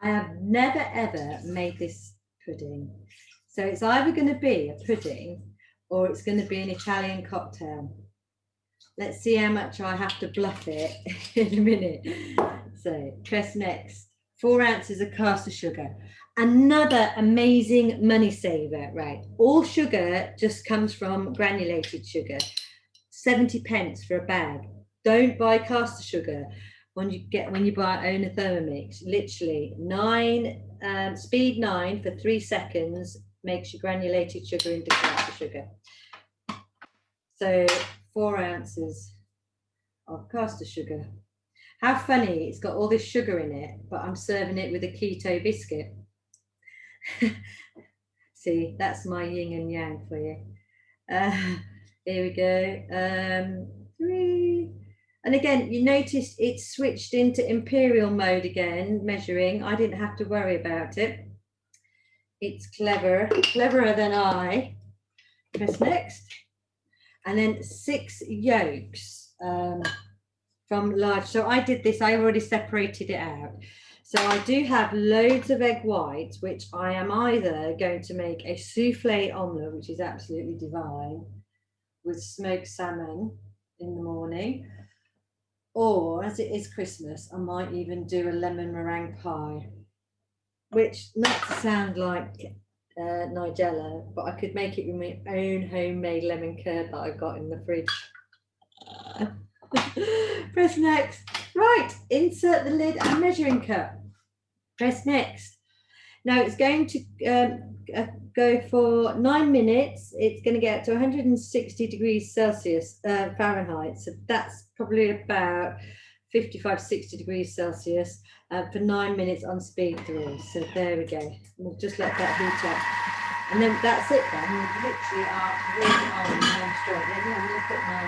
I have never ever made this pudding. So it's either going to be a pudding or it's going to be an Italian cocktail. Let's see how much I have to bluff it in a minute. So press next. 4 ounces of caster sugar. Another amazing money saver, right? All sugar just comes from granulated sugar. 70 pence for a bag. Don't buy caster sugar when you buy own a Thermomix. Literally speed 9 for 3 seconds makes your granulated sugar into caster sugar. So 4 ounces of caster sugar. How funny, it's got all this sugar in it, but I'm serving it with a keto biscuit. See, that's my yin and yang for you. Here we go. 3. And again, you noticed it's switched into imperial mode again, measuring. I didn't have to worry about it. It's cleverer than I. Press next. And then 6 yolks from large. So I did this, I already separated it out. So I do have loads of egg whites, which I am either going to make a souffle omelette, which is absolutely divine, with smoked salmon in the morning. Or, as it is Christmas, I might even do a lemon meringue pie, which, not to sound like Nigella, but I could make it with my own homemade lemon curd that I got in the fridge. Press next. Right, insert the lid and measuring cup. Press next. Now it's going to go for 9 minutes. It's going to get to 160 degrees Celsius Fahrenheit. So that's probably about 55, 60 degrees Celsius for 9 minutes on speed 3. So there we go. We'll just let that heat up. And then that's it then. We literally are really on home straight. Then I'm going to put my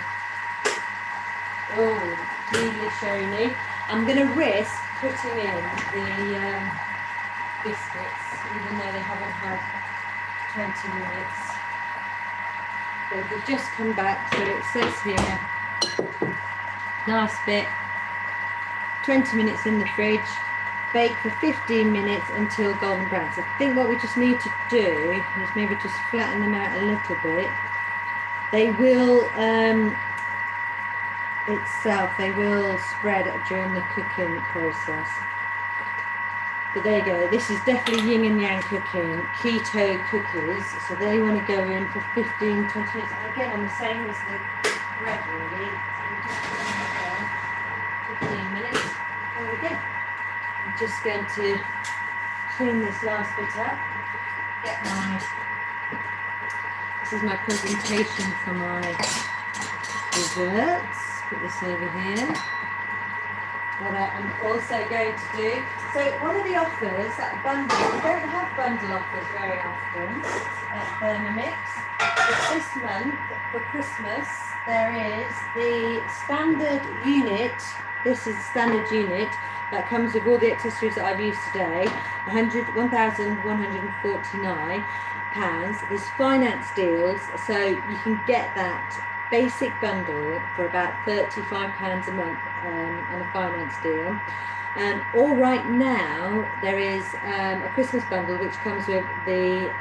really shiny. I'm going to risk putting in the biscuits, even though they haven't had 20 minutes. But they've just come back, so it says here, last bit, 20 minutes in the fridge, bake for 15 minutes until golden brown. So I think what we just need to do is maybe just flatten them out a little bit. They will, they will spread during the cooking process. But there you go, this is definitely yin and yang cooking, keto cookies, so they want to go in for 15, 20 minutes. And again, I'm the same as the bread really, so we just put them down, 15 minutes, there we go. I'm just going to clean this last bit up, get this is my presentation for my desserts, put this over here. What I'm also going to do, so one of the offers, that bundle, we don't have bundle offers very often at Thermomix, but this month for Christmas there is the standard unit. This is the standard unit that comes with all the accessories that I've used today. £1,149. There's finance deals, so you can get that basic bundle for about £35 a month on a finance deal. Or right now there is a Christmas bundle which comes with the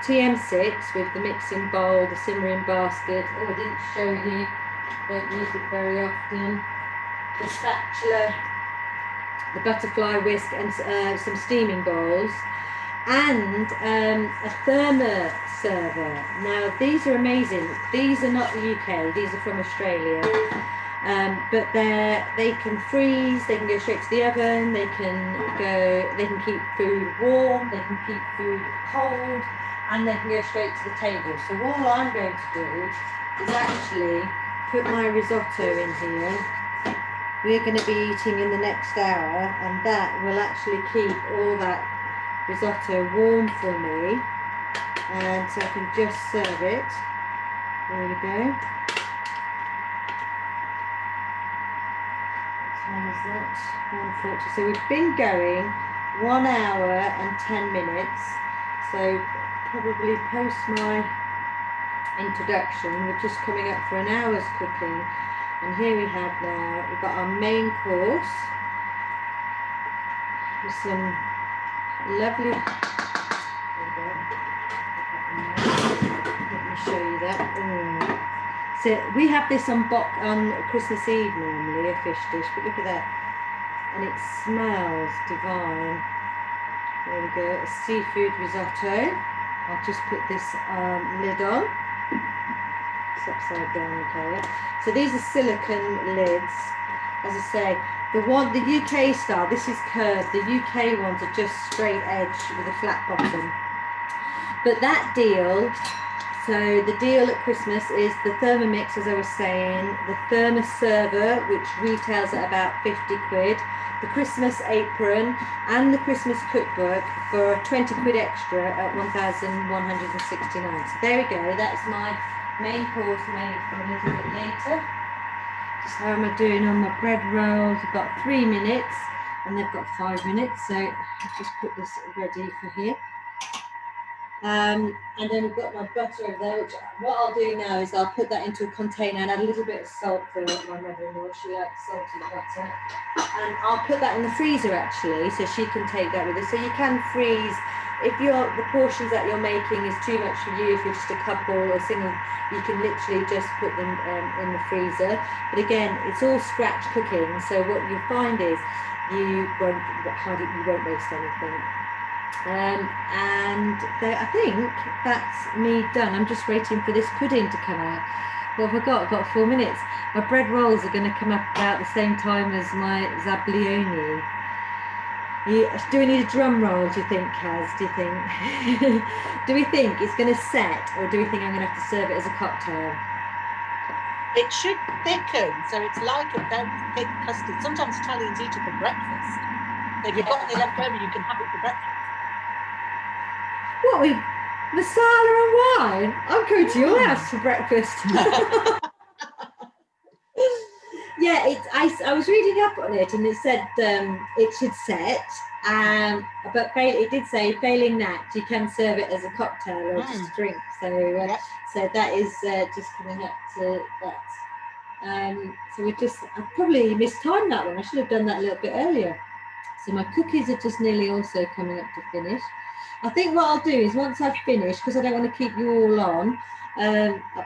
TM6 with the mixing bowl, the simmering basket. Oh, I didn't show you, don't use it very often. The spatula, the butterfly whisk, and some steaming bowls, and a thermo server. Now these are amazing. These are not the UK, these are from Australia. But they can freeze, they can go straight to the oven, they can keep food warm, they can keep food cold, and they can go straight to the table. So all I'm going to do is actually put my risotto in here. We're going to be eating in the next hour, and that will actually keep all that risotto warm for me. And so I can just serve it. There we go. Is that 140? So we've been going 1 hour and 10 minutes. So probably post my introduction, we're just coming up for an hour's cooking. And here we have now, we've got our main course with some lovely. Let me show you that. Oh. So we have this on Christmas Eve normally, a fish dish, but look at that. And it smells divine. There we go, a seafood risotto. I'll just put this lid on. It's upside down, okay. So these are silicone lids. As I say, the UK style, this is curved. The UK ones are just straight edge with a flat bottom. But that deal, so the deal at Christmas is the Thermomix, as I was saying, the thermos server, which retails at about 50 quid, the Christmas apron, and the Christmas cookbook for 20 quid extra at 1,169. So there we go, that's my main course made for a little bit later. Just how am I doing on my bread rolls? I've got 3 minutes, and they've got 5 minutes, so I'll just put this ready for here. And then we've got my butter over there, which what I'll do now is I'll put that into a container and add a little bit of salt for my mother-in-law. She likes salty butter. And I'll put that in the freezer actually, so she can take that with her. So you can freeze, if the portions that you're making is too much for you, if you're just a couple or single, you can literally just put them in the freezer. But again, it's all scratch cooking, so what you find is you won't waste anything. And I think that's me done. I'm just waiting for this pudding to come out. What have I got? I've got 4 minutes. My bread rolls are going to come up about the same time as my Zabaglione. Do we need a drum roll, do you think, Kaz? Do you think? Do we think it's going to set, or do we think I'm going to have to serve it as a cocktail? It should thicken, so it's like a very thick custard. Sometimes Italians eat it for breakfast. If you've got any left over, you can have it for breakfast. What, with masala and wine? I'm going to your house for breakfast. Yeah, I was reading up on it, and it said it should set, but it did say failing that you can serve it as a cocktail or just a drink. So so that is just coming up to that. So I probably mistimed that one. I should have done that a little bit earlier. So my cookies are just nearly also coming up to finish. I think what I'll do is once I've finished, because I don't want to keep you all on,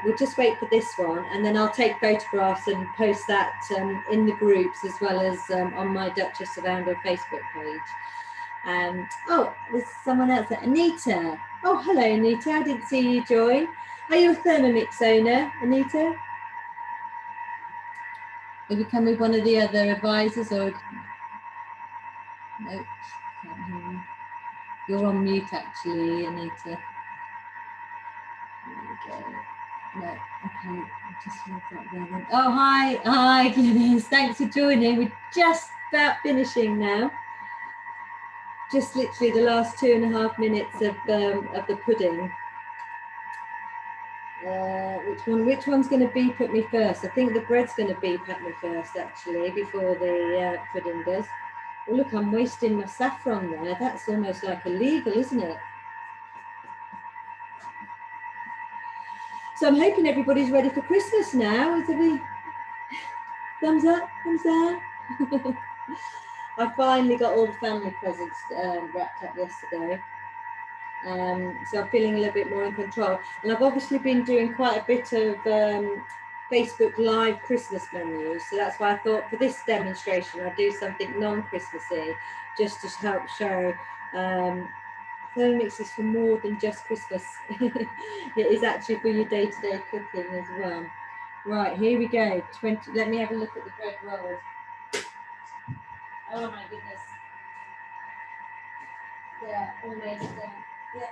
we'll just wait for this one, and then I'll take photographs and post that in the groups as well as on my Duchess of Arundel Facebook page. Oh, there's someone else there. Anita. Oh, hello, Anita. I didn't see you join. Are you a Thermomix owner, Anita? Have you come with one of the other advisors, or no? Can't hear you. You're on mute, actually, Anita. There we go. No, okay, I'll just leave that there then. Oh, hi, Glenys. Thanks for joining. We're just about finishing now. Just literally the last 2.5 minutes of the pudding. Which one's going to beep at me first? I think the bread's going to beep at me first, actually, before the pudding does. Oh, look, I'm wasting my saffron there. That's almost like illegal, isn't it? So I'm hoping everybody's ready for Christmas now. Is there thumbs up, thumbs down? I finally got all the family presents wrapped up yesterday. So I'm feeling a little bit more in control. And I've obviously been doing quite a bit of Facebook Live Christmas menus. So that's why I thought for this demonstration, I'd do something non-Christmassy, just to help show Thermomix is for more than just Christmas. It is actually for your day-to-day cooking as well. Right, here we go. 20. Let me have a look at the bread rolls. Oh my goodness. Yeah, almost yeah.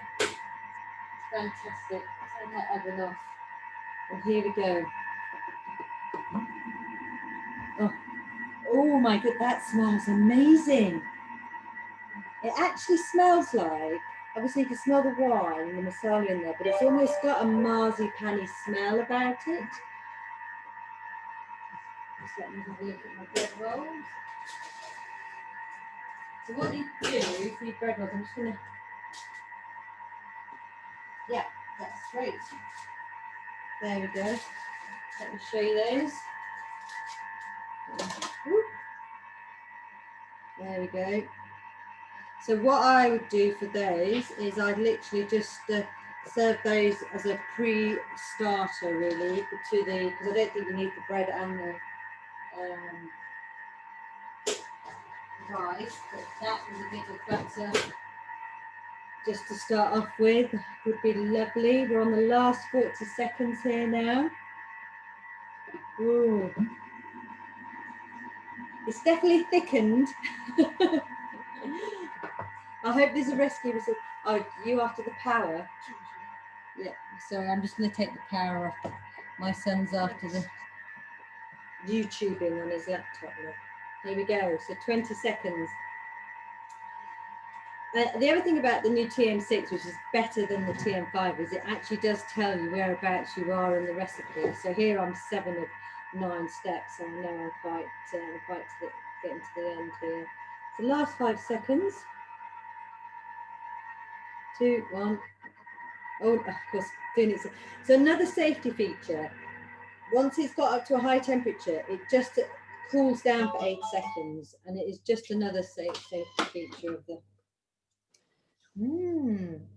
Fantastic. Turn that oven off. And here we go. Oh my god, that smells amazing. It actually smells like, obviously you can smell the wine and the masala in there, but it's almost got a marzipan-y smell about it. Just let me have a look at my bread rolls. So what you do for your bread rolls, I'm just gonna, yeah, that's great. There we go. Let me show you those. There we go. So what I would do for those is I'd literally just serve those as a pre-starter, really, to the, because I don't think you need the bread and the rice, but that with a bit of butter just to start off with would be lovely. We're on the last 40 seconds here now. Ooh. It's definitely thickened. I hope there's a rescue. Oh, you after the power? Yeah, sorry, I'm just going to take the power off. My son's after the YouTubing on his laptop. Here we go, so 20 seconds. The other thing about the new TM6, which is better than the TM5, is it actually does tell you whereabouts you are in the recipe. So here I'm 7 of 9 steps, so I know I'm quite getting to the end here. So last 5 seconds. 2, 1. Oh, of course, doing it. So another safety feature, once it's got up to a high temperature, it just cools down for 8 seconds, and it is just another safety feature of the.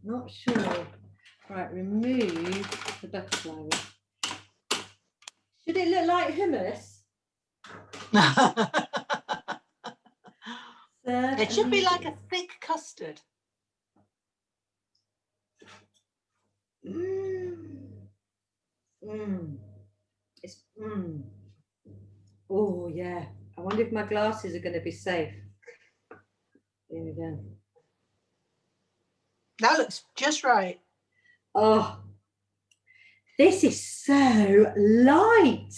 Not sure. Right, remove the butterfly. Should it look like hummus? It should be like a thick custard. Oh yeah. I wonder if my glasses are going to be safe. Here we go. That looks just right. Oh, this is so light.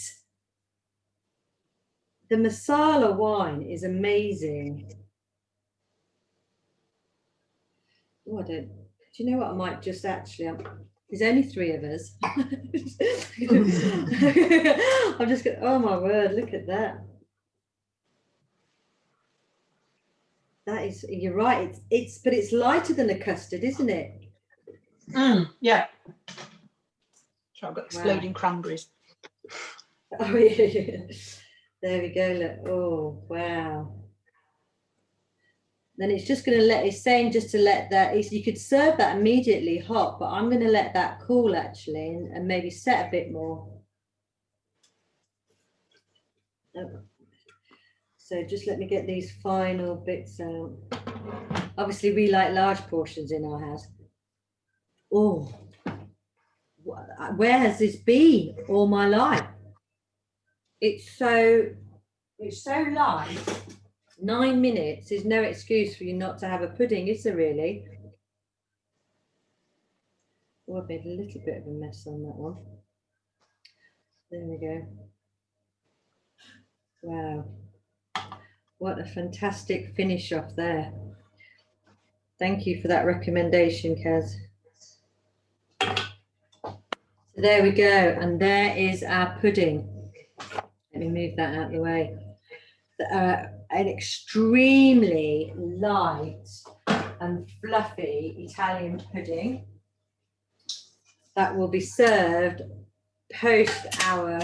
The masala wine is amazing. Oh, I don't. Do you know what? I might just actually. There's only 3 of us. I'm just going. Oh my word! Look at that. That is. You're right. But it's lighter than a custard, isn't it? Yeah. So I've got exploding cranberries. Oh yeah. There we go. Look. Oh wow. Then it's just going to let, it's saying just to let that, you could serve that immediately hot, but I'm going to let that cool actually and maybe set a bit more. So just let me get these final bits out. Obviously we like large portions in our house. Oh, where has this been all my life? It's so light. 9 minutes is no excuse for you not to have a pudding, is there really? Oh, I made a little bit of a mess on that one. There we go. Wow. What a fantastic finish off there. Thank you for that recommendation, Kaz. So There we go. And there is our pudding. Let me move that out of the way. An extremely light and fluffy Italian pudding that will be served post our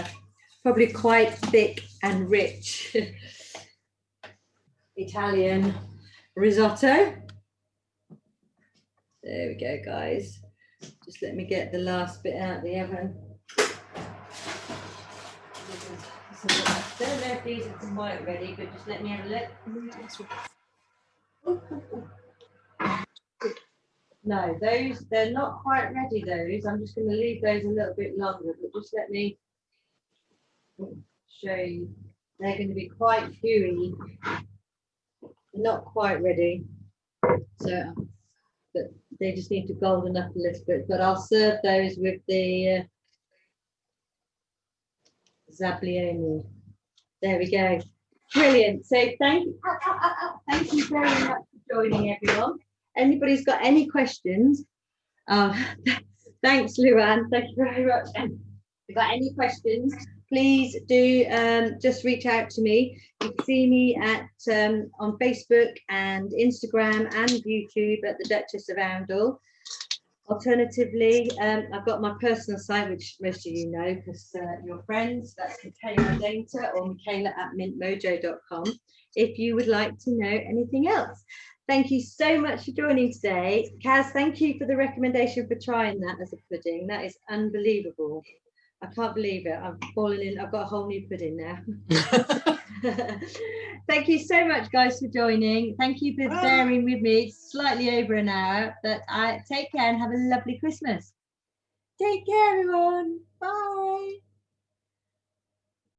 probably quite thick and rich Italian risotto. There we go, guys. Just let me get the last bit out of the oven. I don't know if these are quite ready, but just let me have a look. No, those, they're not quite ready, those. I'm just going to leave those a little bit longer, but just let me show you. They're going to be quite gooey, not quite ready. So, but they just need to golden up a little bit. But I'll serve those with the Zabaglione. There we go. Brilliant. So thank you very much for joining, everyone. Anybody's got any questions? Thanks, Luann. Thank you very much. If you've got any questions, please do just reach out to me. You can see me at on Facebook and Instagram and YouTube at the Duchess of Oundle. Alternatively, I've got my personal site, which most of you know because you're friends. That's Michaela Dainter or Michaela@mintmojo.com. If you would like to know anything else. Thank you so much for joining today. Kaz, thank you for the recommendation for trying that as a pudding. That is unbelievable. I can't believe it. I've fallen in. I've got a whole new pudding now. Thank you so much, guys, for joining. Thank you for bearing with me. It's slightly over an hour, but take care and have a lovely Christmas. Take care, everyone. Bye.